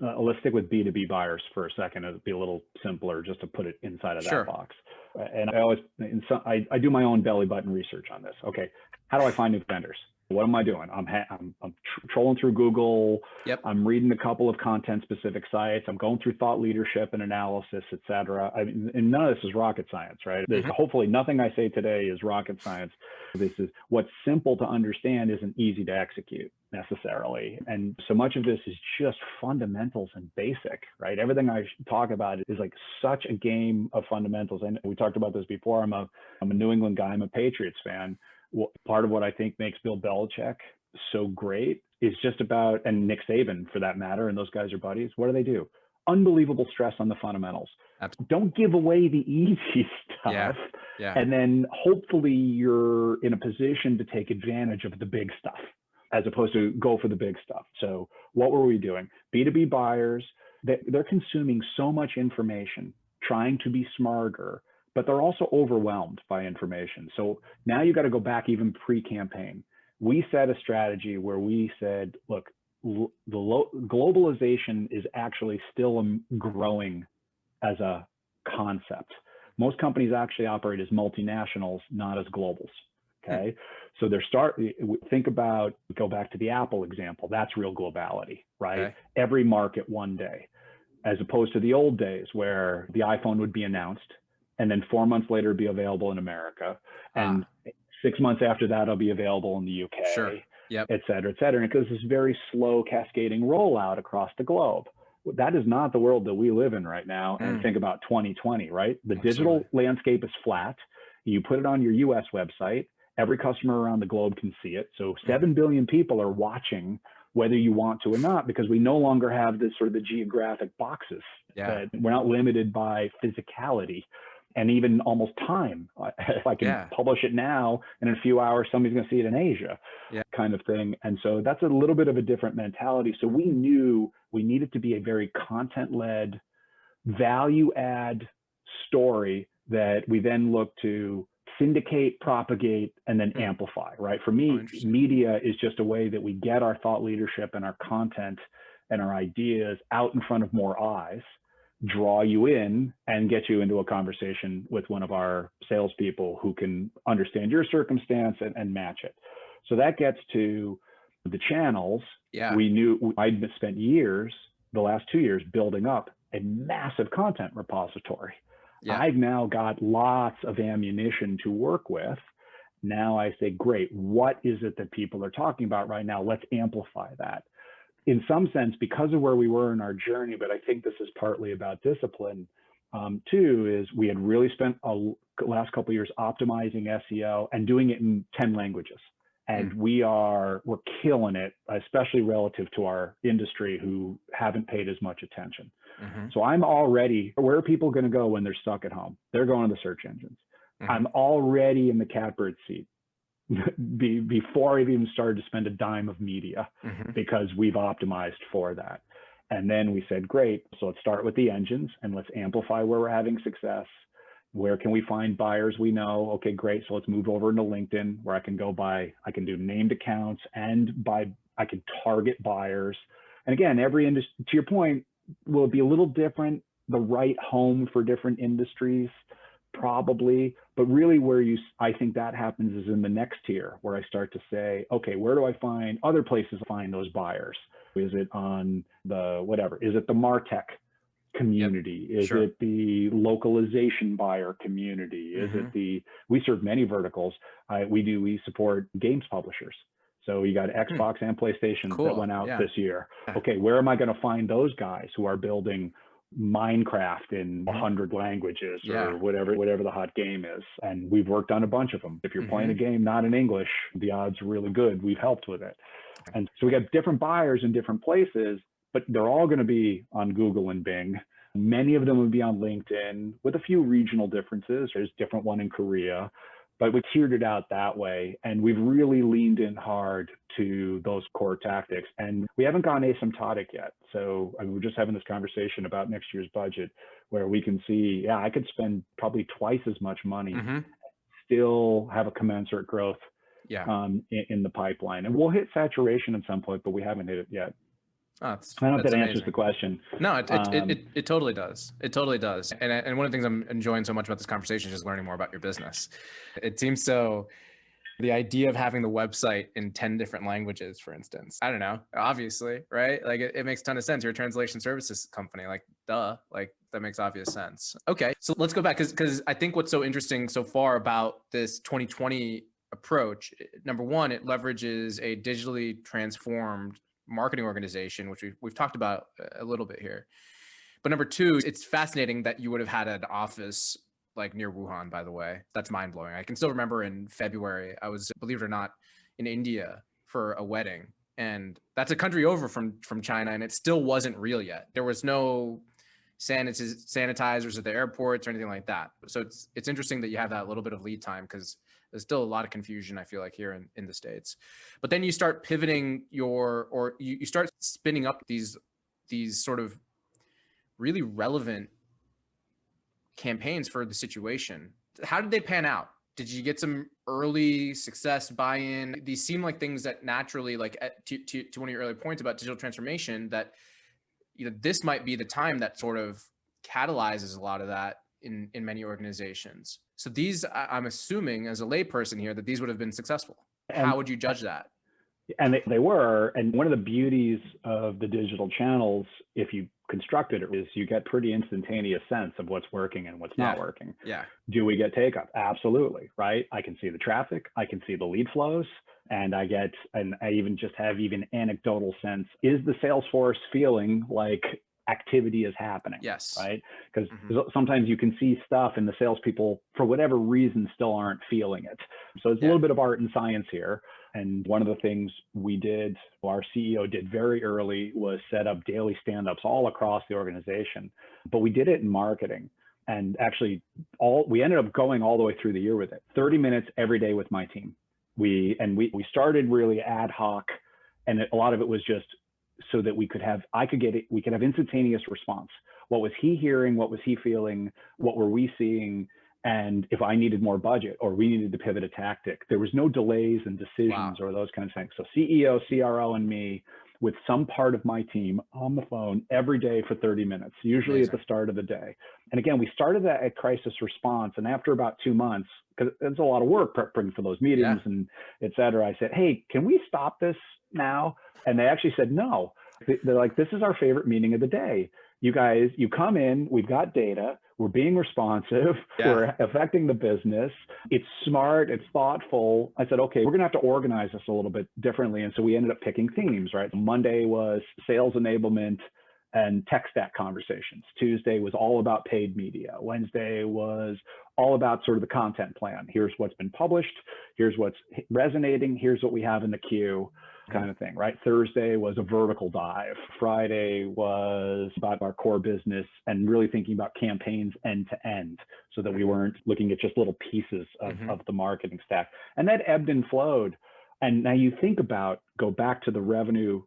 let's stick with B2B buyers for a second. It'd be a little simpler just to put it inside of that box. And I do my own belly button research on this. Okay, how do I find new vendors? What am I doing? I'm trolling through Google. Yep. I'm reading a couple of content-specific sites. I'm going through thought leadership and analysis, et cetera. And none of this is rocket science, right? Hopefully nothing I say today is rocket science. This is what's simple to understand isn't easy to execute necessarily. And so much of this is just fundamentals and basic, right? Everything I talk about is like such a game of fundamentals. And we talked about this before. I'm a New England guy. I'm a Patriots fan. Well, part of what I think makes Bill Belichick so great is just about, and Nick Saban for that matter, and those guys are buddies. What do? Unbelievable stress on the fundamentals. Absolutely. Don't give away the easy stuff. Yeah. And then hopefully you're in a position to take advantage of the big stuff, as opposed to go for the big stuff. So what were we doing? B2B buyers, they're consuming so much information, trying to be smarter, but they're also overwhelmed by information. So now you got to go back even pre-campaign. We set a strategy where we said, look, globalization is actually still growing as a concept. Most companies actually operate as multinationals, not as globals. Okay. So go back to the Apple example. That's real globality, right? Okay. Every market one day, as opposed to the old days where the iPhone would be announced and then 4 months later it'd be available in America. And 6 months after that, it'll be available in the UK, Sure. Yep. et cetera, et cetera. And it goes this very slow cascading rollout across the globe. That is not the world that we live in right now. And think about 2020, right? The digital landscape is flat. You put it on your US website, every customer around the globe can see it. So 7 billion people are watching whether you want to or not, because we no longer have this sort of the geographic boxes. That we're not limited by physicality and even almost time. If I can publish it now, in a few hours, somebody's going to see it in Asia, kind of thing. And so that's a little bit of a different mentality. So we knew we needed to be a very content-led, value-add story that we then look to syndicate, propagate, and then amplify, right? For me, media is just a way that we get our thought leadership and our content and our ideas out in front of more eyes, draw you in, and get you into a conversation with one of our salespeople who can understand your circumstance and match it. So that gets to the channels. We knew I'd spent years, the last 2 years, building up a massive content repository. I've now got lots of ammunition to work with. Now I say, great, what is it that people are talking about right now? Let's amplify that. In some sense, because of where we were in our journey, but I think this is partly about discipline too, is we had really spent the last couple of years optimizing SEO and doing it in 10 languages. And we're killing it, especially relative to our industry who haven't paid as much attention. So I'm already, where are people going to go when they're stuck at home? They're going to the search engines. I'm already in the catbird seat before I've even started to spend a dime of media because we've optimized for that. And then we said, great, so let's start with the engines and let's amplify where we're having success. Where can we find buyers we know? Okay, great. So let's move over into LinkedIn where I can do named accounts and I can target buyers. And again, every industry, to your point, will be a little different, the right home for different industries, probably. But really I think that happens is in the next tier where I start to say, okay, where do I find other places to find those buyers? Is it on is it the MarTech community? Is it the localization buyer community? Is it we serve many verticals. We support games publishers. So you got Xbox and PlayStation that went out this year. Okay, where am I going to find those guys who are building Minecraft in 100 languages or whatever the hot game is? And we've worked on a bunch of them. If you're playing a game not in English, the odds are really good. We've helped with it. And so we got different buyers in different places, but they're all going to be on Google and Bing. Many of them would be on LinkedIn with a few regional differences. There's a different one in Korea, but we tiered it out that way. And we've really leaned in hard to those core tactics. And we haven't gone asymptotic yet. So we're just having this conversation about next year's budget where we can see, I could spend probably twice as much money, still have a commensurate growth in the pipeline. And we'll hit saturation at some point, but we haven't hit it yet. I don't know if that answers the question. No, it totally does. It totally does. And one of the things I'm enjoying so much about this conversation is just learning more about your business. It seems so, the idea of having the website in 10 different languages, for instance, I don't know, obviously, right? Like it makes a ton of sense. You're a translation services company, like duh, like that makes obvious sense. Okay, so let's go back because I think what's so interesting so far about this 2020 approach, number one, it leverages a digitally transformed marketing organization, which we've talked about a little bit here. But number two, it's fascinating that you would have had an office like near Wuhan, by the way. That's mind blowing. I can still remember in February, I was, believe it or not, in India for a wedding. And that's a country over from China, and it still wasn't real yet. There was no sanitizers at the airports or anything like that. So it's interesting that you have that little bit of lead time because there's still a lot of confusion, I feel like, here in the States. But then you start pivoting you start spinning up these sort of really relevant campaigns for the situation. How did they pan out? Did you get some early success buy-in? These seem like things that naturally, like to one of your earlier points about digital transformation, that this might be the time that sort of catalyzes a lot of that in many organizations. So these, I'm assuming as a layperson here, that these would have been successful. How would you judge that? And they were. And one of the beauties of the digital channels, if you construct it, is you get pretty instantaneous sense of what's working and what's not working. Yeah. Do we get take up? Absolutely. Right. I can see the traffic. I can see the lead flows. And I even just have even anecdotal sense. Is the sales force feeling like activity is happening? Yes. Right. Because sometimes you can see stuff and the salespeople, for whatever reason, still aren't feeling it. So it's a little bit of art and science here. And one of the things our CEO did very early, was set up daily stand-ups all across the organization. But we did it in marketing. And actually, we ended up going all the way through the year with it. 30 minutes every day with my team. We started really ad hoc, and a lot of it was just so that we could have instantaneous response. What was he hearing? What was he feeling? What were we seeing? And if I needed more budget or we needed to pivot a tactic, there was no delays and decisions or those kinds of things. So CEO, CRO, and me with some part of my team on the phone every day for 30 minutes, usually at the start of the day. And again, we started that at crisis response. And after about 2 months, because it's a lot of work preparing for those meetings and et cetera, I said, hey, can we stop this now? And they actually said, no. They're like, this is our favorite meeting of the day. You guys, you come in, we've got data, we're being responsive, we're affecting the business. It's smart, it's thoughtful. I said, okay, we're gonna have to organize this a little bit differently. And so we ended up picking themes, right? Monday was sales enablement and tech stack conversations. Tuesday was all about paid media. Wednesday was all about sort of the content plan. Here's what's been published, here's what's resonating, here's what we have in the queue, kind of thing, right? Thursday was a vertical dive. Friday was about our core business and really thinking about campaigns end to end, so that we weren't looking at just little pieces of the marketing stack. And that ebbed and flowed. And now you think about, go back to the revenue,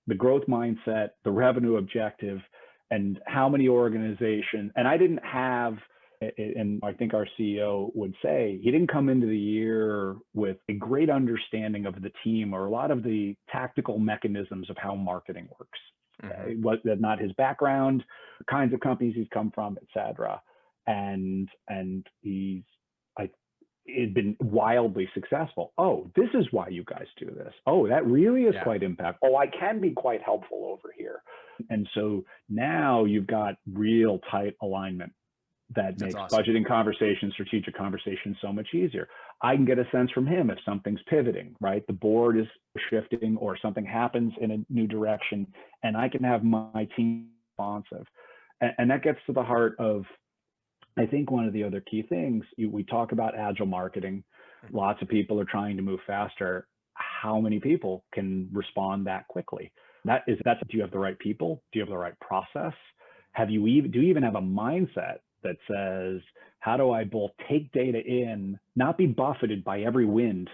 the growth mindset, the revenue objective, and how many organizations, and I didn't have, and I think our CEO would say, he didn't come into the year with a great understanding of the team or a lot of the tactical mechanisms of how marketing works. It was not his background, the kinds of companies he's come from, et cetera. And it's been wildly successful. Oh, this is why you guys do this. Oh, that really is quite impactful. Oh, I can be quite helpful over here. And so now you've got real tight alignment that makes budgeting conversations, strategic conversations so much easier. I can get a sense from him if something's pivoting, right? The board is shifting or something happens in a new direction, and I can have my team responsive. And that gets to the heart of, I think, one of the other key things. We talk about agile marketing. Lots of people are trying to move faster. How many people can respond that quickly? Do you have the right people? Do you have the right process? Do you even have a mindset that says, how do I both take data in, not be buffeted by every wind,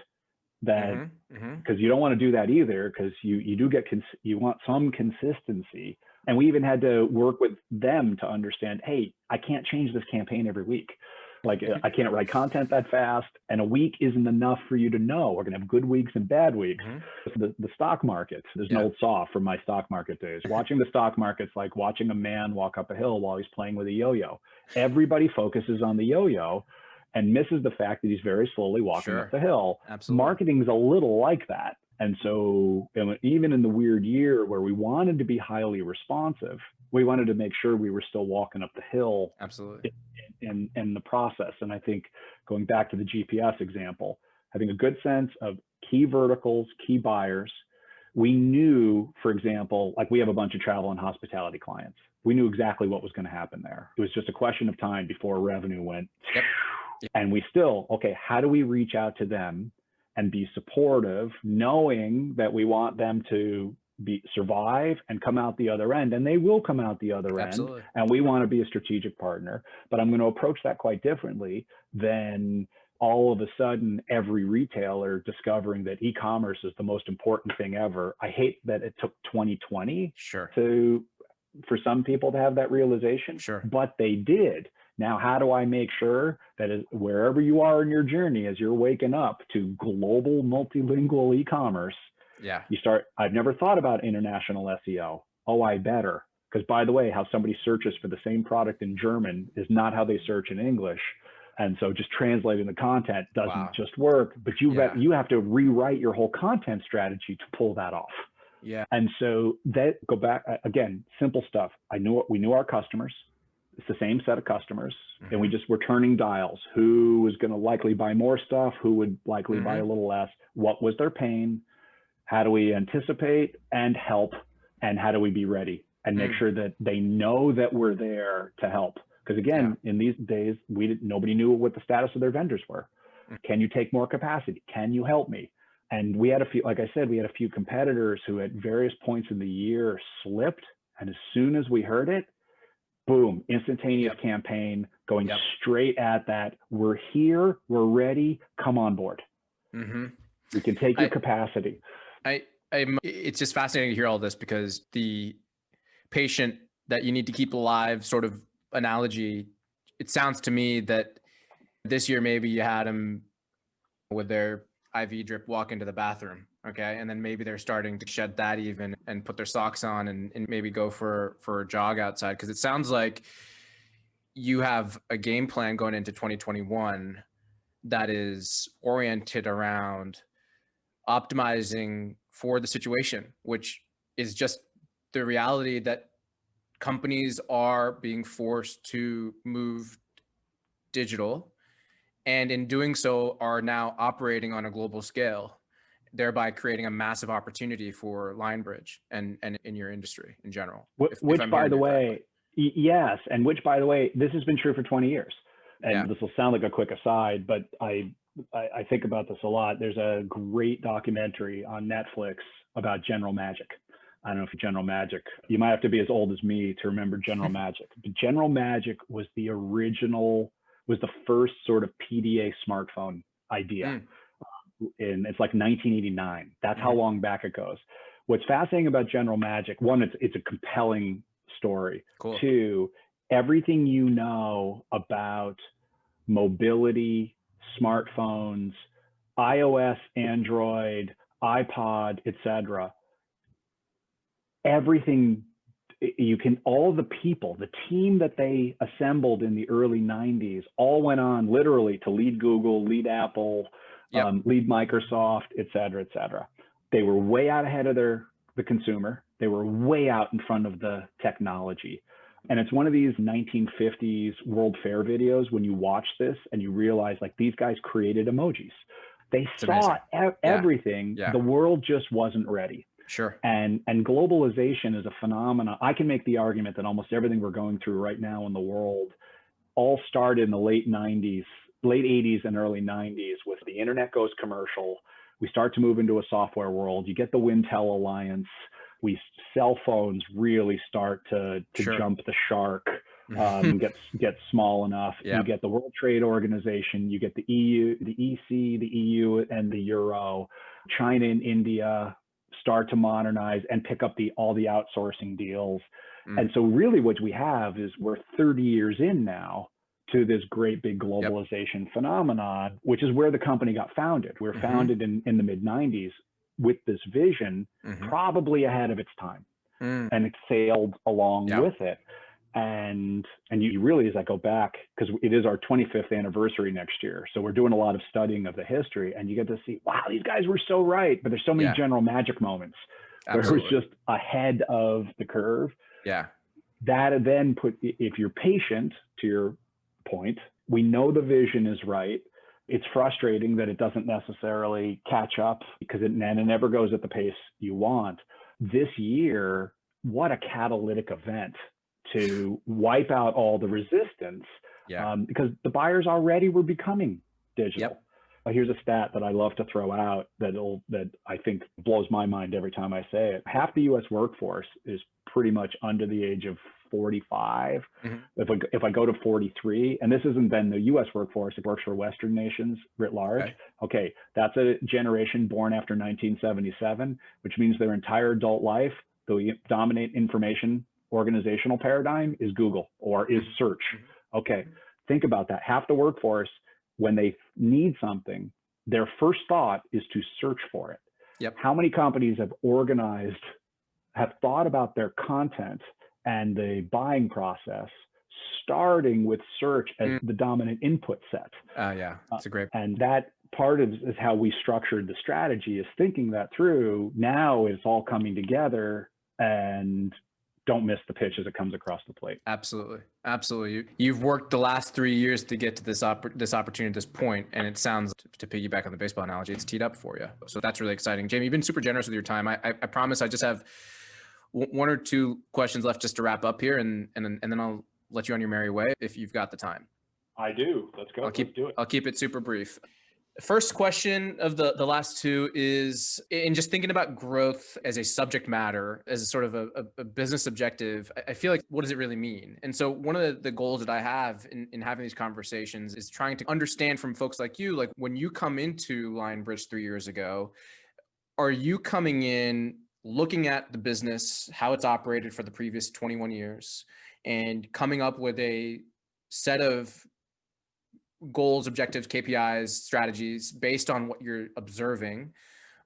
that because you don't want to do that either, because you want some consistency. And we even had to work with them to understand, hey, I can't change this campaign every week. Like, I can't write content that fast, and a week isn't enough for you to know. We're gonna have good weeks and bad weeks. The stock market, there's an old saw from my stock market days. Watching the stock market's like watching a man walk up a hill while he's playing with a yo-yo. Everybody focuses on the yo-yo and misses the fact that he's very slowly walking up the hill. Absolutely. Marketing's a little like that. And so even in the weird year where we wanted to be highly responsive, we wanted to make sure we were still walking up the hill. Absolutely. In the process. And I think, going back to the GPS example, having a good sense of key verticals, key buyers. We knew, for example, like we have a bunch of travel and hospitality clients. We knew exactly what was going to happen there. It was just a question of time before revenue went. And we still, how do we reach out to them and be supportive, knowing that we want them to survive and come out the other end, and they will come out the other end. And we want to be a strategic partner, but I'm going to approach that quite differently than all of a sudden every retailer discovering that e-commerce is the most important thing ever. I hate that it took 2020 for some people to have that realization, but they did. Now, how do I make sure that wherever you are in your journey, as you're waking up to global multilingual e-commerce, Yeah. I've never thought about international SEO. Oh, I better. Because by the way, how somebody searches for the same product in German is not how they search in English. And so just translating the content doesn't just work, but you have to rewrite your whole content strategy to pull that off. Yeah. And so go back again, simple stuff. We knew our customers. It's the same set of customers. And we're turning dials. Who was going to likely buy more stuff? Who would likely buy a little less? What was their pain? How do we anticipate and help? And how do we be ready and make sure that they know that we're there to help? Because again, in these days, nobody knew what the status of their vendors were. Can you take more capacity? Can you help me? And we had a few, like I said, we had a few competitors who at various points in the year slipped. And as soon as we heard it, boom, instantaneous campaign going straight at that. We're here, we're ready, come on board. We can take your capacity. It's just fascinating to hear all this, because the patient that you need to keep alive sort of analogy, it sounds to me that this year maybe you had them with their IV drip walk into the bathroom, okay, and then maybe they're starting to shed that even and put their socks on and maybe go for a jog outside, because it sounds like you have a game plan going into 2021 that is oriented around optimizing for the situation, which is just the reality that companies are being forced to move digital, and in doing so are now operating on a global scale, thereby creating a massive opportunity for Lionbridge and in your industry in general. Which by the way, yes, and which by the way, this has been true for 20 years. And this will sound like a quick aside, but I think about this a lot. There's a great documentary on Netflix about General Magic. I don't know if General Magic, you might have to be as old as me to remember General Magic. But General Magic was the first sort of PDA smartphone idea. And it's like 1989. That's how long back it goes. What's fascinating about General Magic, one, it's a compelling story. Cool. Two, everything you know about mobility, smartphones, iOS, Android, iPod, etc. Everything all the people, the team that they assembled in the early 90s all went on literally to lead Google, lead Apple, lead Microsoft, et cetera, et cetera. They were way out ahead of the consumer. They were way out in front of the technology. And it's one of these 1950s World Fair videos when you watch this and you realize like these guys created emojis. They saw everything. The world just wasn't ready. Sure. And globalization is a phenomenon. I can make the argument that almost everything we're going through right now in the world all started in the late 80s and early 90s with the internet goes commercial. We start to move into a software world. You get the Wintel Alliance. Cell phones really start to jump the shark, get small enough. You get the World Trade Organization. You get the EU, the EC, the EU, and the Euro. China and India start to modernize and pick up all the outsourcing deals. And so really what we have is we're 30 years in now to this great big globalization phenomenon, which is where the company got founded. We were founded in the mid 90s with this vision, probably ahead of its time, and it sailed along with it. And you really, as I go back, because it is our 25th anniversary next year. So we're doing a lot of studying of the history, and you get to see, wow, these guys were so right. But there's so many General Magic moments where it was just ahead of the curve. Yeah. That then if you're patient, to your point, we know the vision is right. It's frustrating that it doesn't necessarily catch up because it never goes at the pace you want. This year, what a catalytic event to wipe out all the resistance, because the buyers already were becoming digital. Here's a stat that I love to throw out that I think blows my mind every time I say it. Half the U.S. workforce is pretty much under the age of 45. If I go to 43, and this isn't then the U.S. workforce, it works for Western nations writ large. Okay, that's a generation born after 1977, which means their entire adult life, the dominant information organizational paradigm is Google or is search. Okay, Think about that. Half the workforce, when they need something, their first thought is to search for it. Yep. How many companies have thought about their content and the buying process, starting with search as the dominant input set? Yeah, it's a great. And that part is how we structured the strategy, is thinking that through. Now it's all coming together, and don't miss the pitch as it comes across the plate. Absolutely. Absolutely. You've worked the last 3 years to get to this opportunity, this point, and it sounds, to piggyback on the baseball analogy, it's teed up for you. So that's really exciting. Jamie, you've been super generous with your time. I promise I just have one or two questions left just to wrap up here, and then I'll let you on your merry way if you've got the time. I do. Let's go. Let's do it. I'll keep it super brief. First question of the last two is, in just thinking about growth as a subject matter, as a sort of a business objective, I feel like, what does it really mean? And so one of the goals that I have in having these conversations is trying to understand from folks like you, like when you come into Lionbridge 3 years ago, are you coming in looking at the business, how it's operated for the previous 21 years, and coming up with a set of goals, objectives, KPIs, strategies based on what you're observing?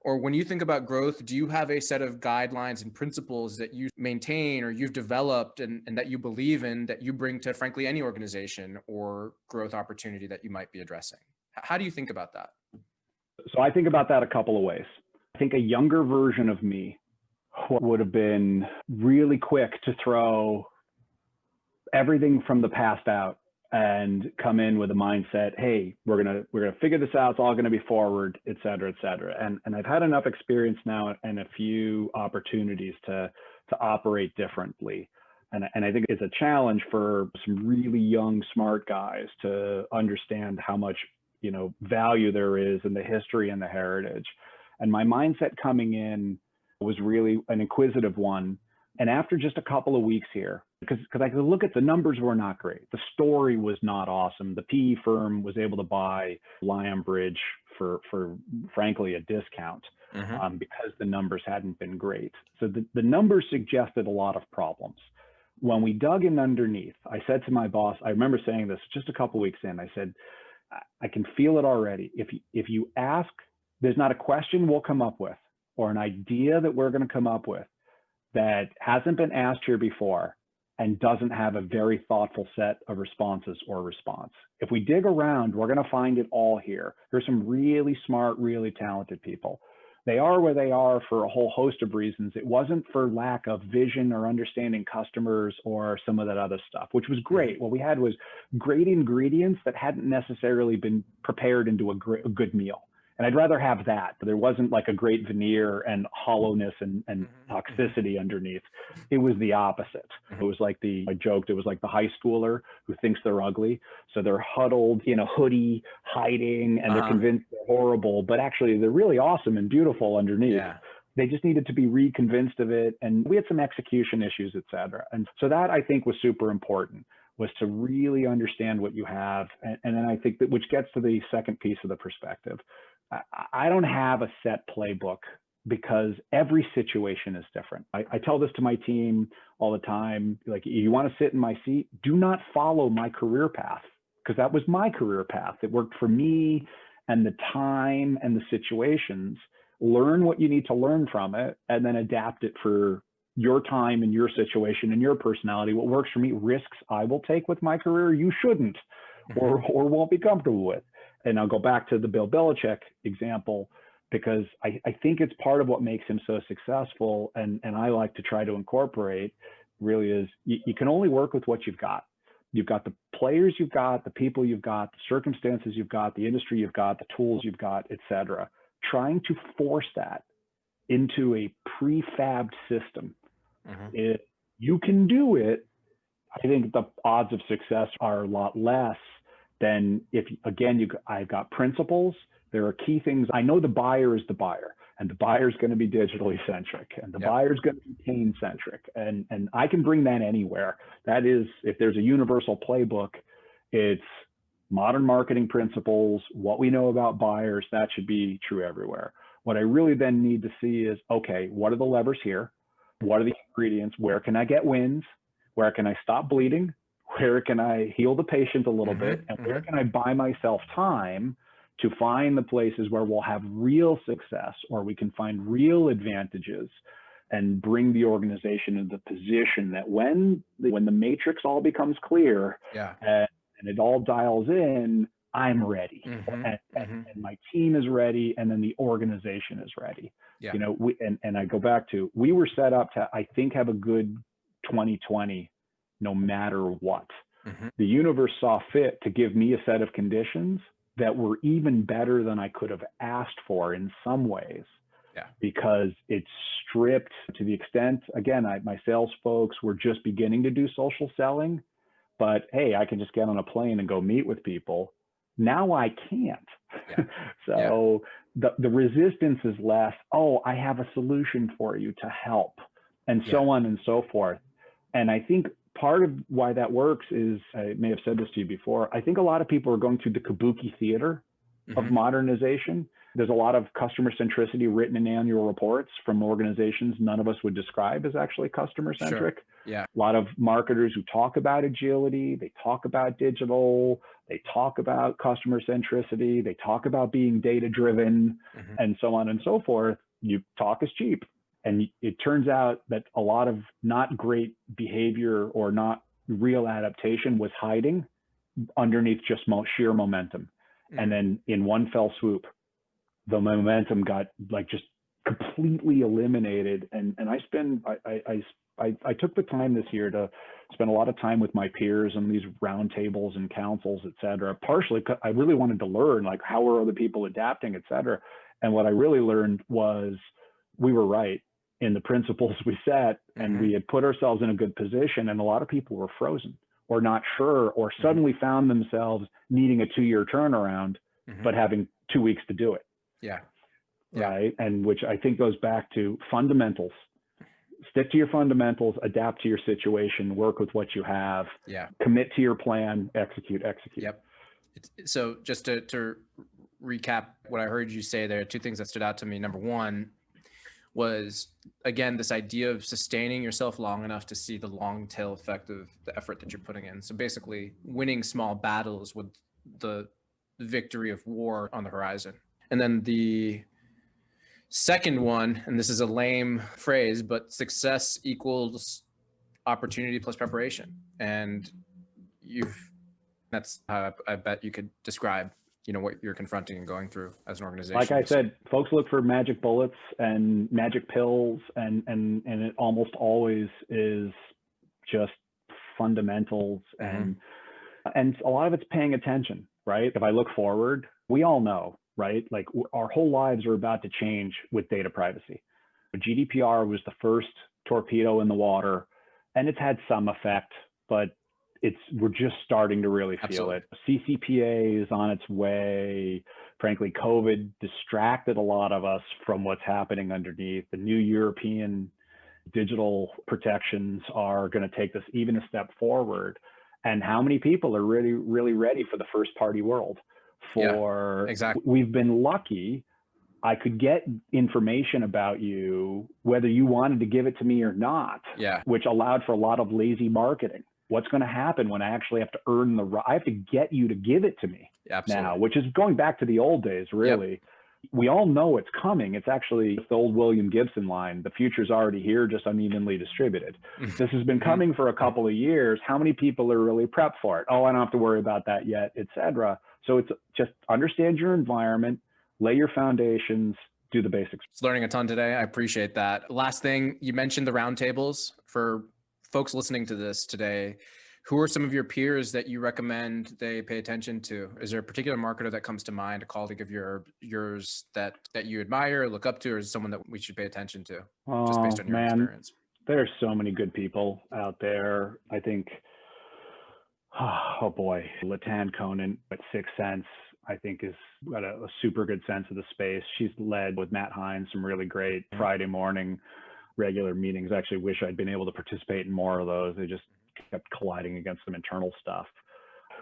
Or when you think about growth, do you have a set of guidelines and principles that you maintain or you've developed and that you believe in, that you bring to, frankly, any organization or growth opportunity that you might be addressing? How do you think about that? So I think about that a couple of ways. I think a younger version of me would have been really quick to throw everything from the past out and come in with a mindset, hey, we're gonna figure this out. It's all gonna be forward, et cetera, et cetera. And I've had enough experience now and a few opportunities to operate differently. And I think it's a challenge for some really young, smart guys to understand how much, value there is in the history and the heritage. And my mindset coming in was really an inquisitive one. And after just a couple of weeks here, because I could look at the numbers were not great. The story was not awesome. The PE firm was able to buy Lionbridge for frankly, a discount because the numbers hadn't been great. So the numbers suggested a lot of problems. When we dug in underneath, I said to my boss, I remember saying this just a couple of weeks in, I said, I can feel it already. If you ask, there's not a question we'll come up with or an idea that we're going to come up with that hasn't been asked here before and doesn't have a very thoughtful set of responses or response. If we dig around, we're going to find it all here. There's some really smart, really talented people. They are where they are for a whole host of reasons. It wasn't for lack of vision or understanding customers or some of that other stuff, which was great. What we had was great ingredients that hadn't necessarily been prepared into a good meal. And I'd rather have that. There wasn't like a great veneer and hollowness and toxicity underneath. It was the opposite. It was like I joked, it was like the high schooler who thinks they're ugly. So they're huddled in a hoodie, hiding, and they're convinced they're horrible, but actually they're really awesome and beautiful underneath. Yeah. They just needed to be reconvinced of it. And we had some execution issues, et cetera. And so that I think was super important, was to really understand what you have. And then I think that, which gets to the second piece of the perspective. I don't have a set playbook because every situation is different. I tell this to my team all the time, like, you want to sit in my seat, do not follow my career path, because that was my career path. It worked for me and the time and the situations. Learn what you need to learn from it and then adapt it for your time and your situation and your personality. What works for me, risks I will take with my career, you shouldn't or won't be comfortable with. And I'll go back to the Bill Belichick example, because I think it's part of what makes him so successful. And I like to try to incorporate really is you can only work with what you've got. You've got the players you've got, the people you've got, the circumstances you've got, the industry you've got, the tools you've got, et cetera. Trying to force that into a prefabbed system. If you can do it, I think the odds of success are a lot less than if, again, I've got principles. There are key things. I know the buyer is the buyer, and the buyer is going to be digitally centric, and the buyer is going to be pain centric. And I can bring that anywhere. That is, if there's a universal playbook, it's modern marketing principles, what we know about buyers, that should be true everywhere. What I really then need to see is, okay, what are the levers here? What are the ingredients? Where can I get wins? Where can I stop bleeding? Where can I heal the patient a little bit? And where can I buy myself time to find the places where we'll have real success, or we can find real advantages and bring the organization into the position that when the matrix all becomes clear, and it all dials in, I'm ready, and my team is ready, and then the organization is ready. You know, and I go back to, we were set up to, I think, have a good 2020, no matter what. The universe saw fit to give me a set of conditions that were even better than I could have asked for in some ways. Because it stripped to the extent, again, my sales folks were just beginning to do social selling, but hey, I can just get on a plane and go meet with people. Now I can't. So the resistance is less, oh, I have a solution for you to help, and so on and so forth. And I think part of why that works is, I may have said this to you before, I think a lot of people are going through the kabuki theater of modernization. There's a lot of customer centricity written in annual reports from organizations none of us would describe as actually customer centric. A lot of marketers who talk about agility, they talk about digital, they talk about customer centricity, they talk about being data driven, and so on and so forth. You talk is cheap. And it turns out that a lot of not great behavior or not real adaptation was hiding underneath just sheer momentum. And then in one fell swoop, the momentum got like just completely eliminated. And I took the time this year to spend a lot of time with my peers and these roundtables and councils, et cetera. Partially because I really wanted to learn, like, how are other people adapting, et cetera. And what I really learned was we were right in the principles we set, and we had put ourselves in a good position. And a lot of people were frozen or not sure, or suddenly found themselves needing a 2-year turnaround, but having 2 weeks to do it. Right. And which I think goes back to fundamentals. Stick to your fundamentals, adapt to your situation, work with what you have, commit to your plan, execute. So just to recap what I heard you say there, two things that stood out to me. Number one was, again, this idea of sustaining yourself long enough to see the long tail effect of the effort that you're putting in. So basically winning small battles with the victory of war on the horizon. And then the second one, and this is a lame phrase, but success equals opportunity plus preparation. And that's how I bet you could describe, you know, what you're confronting and going through as an organization. Like I said, folks look for magic bullets and magic pills, and it almost always is just fundamentals, and a lot of it's paying attention, right? If I look forward, we all know, right? Like, our whole lives are about to change with data privacy. GDPR was the first torpedo in the water, and it's had some effect, but we're just starting to really feel it. CCPA is on its way. Frankly, COVID distracted a lot of us from what's happening underneath. The new European digital protections are going to take this even a step forward. And how many people are really, really ready for the first party world? We've been lucky. I could get information about you, whether you wanted to give it to me or not, which allowed for a lot of lazy marketing. What's going to happen when I actually have to earn I have to get you to give it to me now, which is going back to the old days, really. We all know it's coming. It's actually the old William Gibson line. The future's already here, just unevenly distributed. This has been coming for a couple of years. How many people are really prepped for it? Oh, I don't have to worry about that yet, et cetera. So it's just understand your environment, lay your foundations, do the basics. Just learning a ton today. I appreciate that. Last thing, you mentioned the roundtables. For folks listening to this today, who are some of your peers that you recommend they pay attention to? Is there a particular marketer that comes to mind, a colleague of yours that you admire, look up to, or is someone that we should pay attention to, just based on your experience? There's so many good people out there. I think, oh boy, Latan Conan at 6 Sense, I think, has got a super good sense of the space. She's led with Matt Hines some really great Friday morning regular meetings. I actually wish I'd been able to participate in more of those. They just kept colliding against some internal stuff.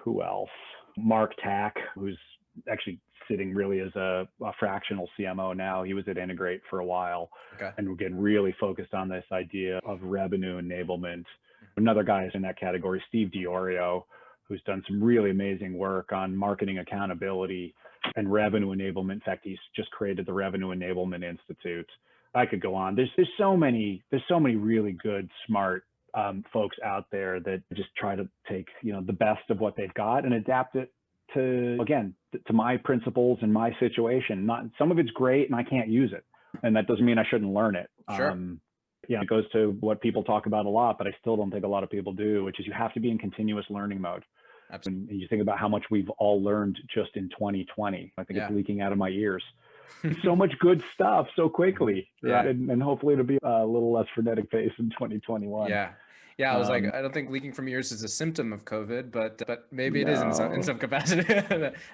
Who else? Mark Tack, who's actually sitting really as a fractional CMO now. He was at Integrate for a while, and we're getting really focused on this idea of revenue enablement. Another guy is in that category, Steve Diorio, who's done some really amazing work on marketing accountability and revenue enablement. In fact, he's just created the Revenue Enablement Institute. I could go on. There's so many really good, smart folks out there that just try to take, the best of what they've got and adapt it to my principles and my situation. Not some of it's great and I can't use it, and that doesn't mean I shouldn't learn it. Sure. It goes to what people talk about a lot, but I still don't think a lot of people do, which is you have to be in continuous learning mode. Absolutely. And you think about how much we've all learned just in 2020. I think it's leaking out of my ears. So much good stuff so quickly. Yeah. And hopefully it'll be a little less frenetic pace in 2021. Yeah. I was like, I don't think leaking from ears is a symptom of COVID, but maybe it is in some capacity.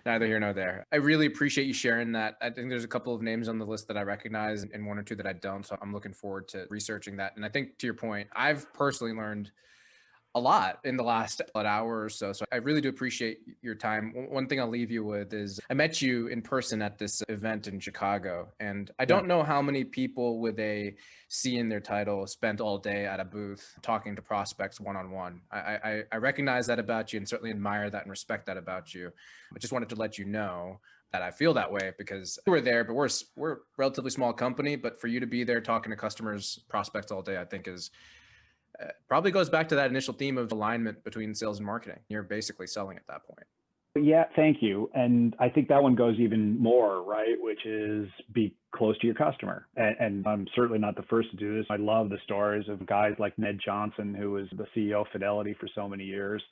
Neither here nor there. I really appreciate you sharing that. I think there's a couple of names on the list that I recognize and one or two that I don't. So I'm looking forward to researching that. And I think to your point, I've personally learned a lot in the last hour or so. So I really do appreciate your time. One thing I'll leave you with is I met you in person at this event in Chicago, and I don't know how many people with a C in their title spent all day at a booth talking to prospects one-on-one. I recognize that about you and certainly admire that and respect that about you. I just wanted to let you know that I feel that way because we're there, but we're a relatively small company, but for you to be there talking to customers, prospects all day, I think is probably goes back to that initial theme of alignment between sales and marketing. You're basically selling at that point. Yeah, thank you. And I think that one goes even more, right? Which is be close to your customer. And I'm certainly not the first to do this. I love the stories of guys like Ned Johnson, who was the CEO of Fidelity for so many years.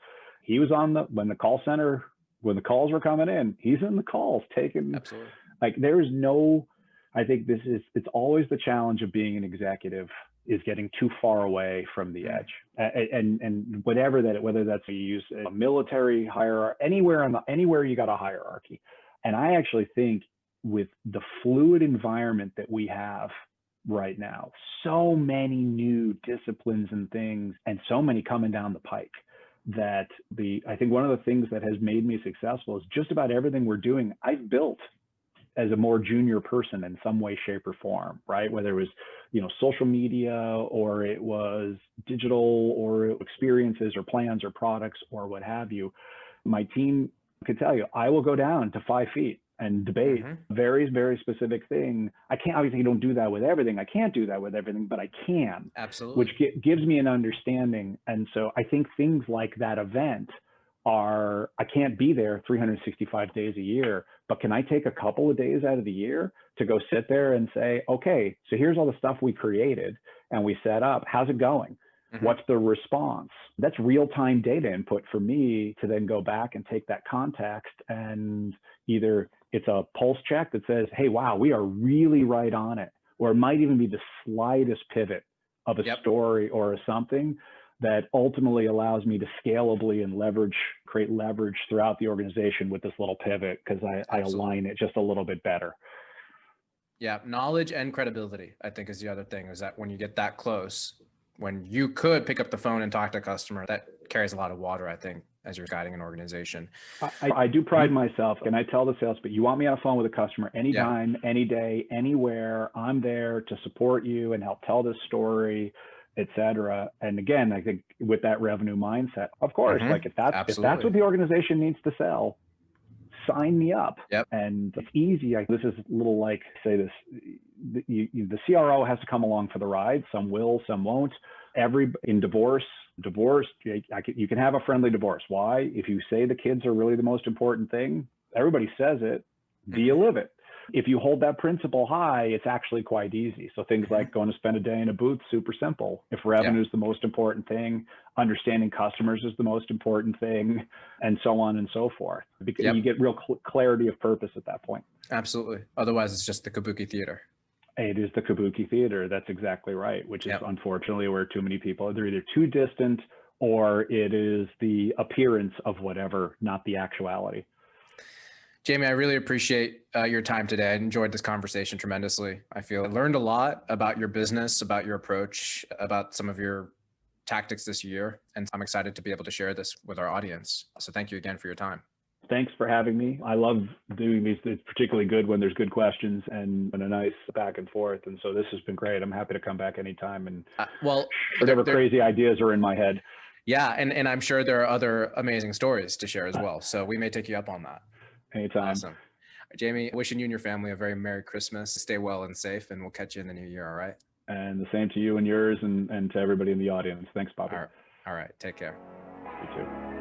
He was on when the calls were coming in, he's in the calls taking. Absolutely. Like I think it's always the challenge of being an executive is getting too far away from the edge, and whether that's you use a military hierarchy, anywhere you got a hierarchy. And I actually think with the fluid environment that we have right now, so many new disciplines and things, and so many coming down the pike, that I think one of the things that has made me successful is just about everything we're doing, I've built as a more junior person in some way, shape, or form, right? Whether it was, social media, or it was digital, or experiences, or plans, or products, or what have you. My team could tell you, I will go down to 5 feet and debate very, very specific thing. I can't, obviously you don't do that with everything. I can't do that with everything, but I can. Absolutely. Which gives me an understanding. And so I think things like that event I can't be there 365 days a year, but can I take a couple of days out of the year to go sit there and say, okay, so here's all the stuff we created and we set up. How's it going? What's the response? That's real-time data input for me to then go back and take that context, and either it's a pulse check that says, hey, wow, we are really right on it. Or it might even be the slightest pivot of a story or something that ultimately allows me to scalably and create leverage throughout the organization with this little pivot, because I align it just a little bit better. Yeah, knowledge and credibility, I think, is the other thing, is that when you get that close, when you could pick up the phone and talk to a customer, that carries a lot of water, I think, as you're guiding an organization. I do pride myself, and I tell the sales, but you want me on the phone with a customer anytime, any day, anywhere, I'm there to support you and help tell this story, et cetera. And again, I think with that revenue mindset, of course, like if that's what the organization needs to sell, sign me up. And it's easy. This is a little like, say this, the CRO has to come along for the ride. Some will, some won't. In divorce, you can have a friendly divorce. Why? If you say the kids are really the most important thing, everybody says it. Do you live it? If you hold that principle high, it's actually quite easy. So things like going to spend a day in a booth, super simple. If revenue is the most important thing, understanding customers is the most important thing, and so on and so forth. Because you get real clarity of purpose at that point. Absolutely. Otherwise, it's just the kabuki theater. It is the kabuki theater. That's exactly right, which is unfortunately where too many people, they're either too distant or it is the appearance of whatever, not the actuality. Jaime, I really appreciate your time today. I enjoyed this conversation tremendously. I feel I learned a lot about your business, about your approach, about some of your tactics this year, and I'm excited to be able to share this with our audience. So thank you again for your time. Thanks for having me. I love doing these. It's particularly good when there's good questions and a nice back and forth. And so this has been great. I'm happy to come back anytime and whatever crazy ideas are in my head. Yeah, and I'm sure there are other amazing stories to share as well. So we may take you up on that. Anytime. Awesome. Jamie, wishing you and your family a very Merry Christmas. Stay well and safe, and we'll catch you in the new year. All right. And the same to you and yours, and to everybody in the audience. Thanks, Bobby. All right. Take care. You too.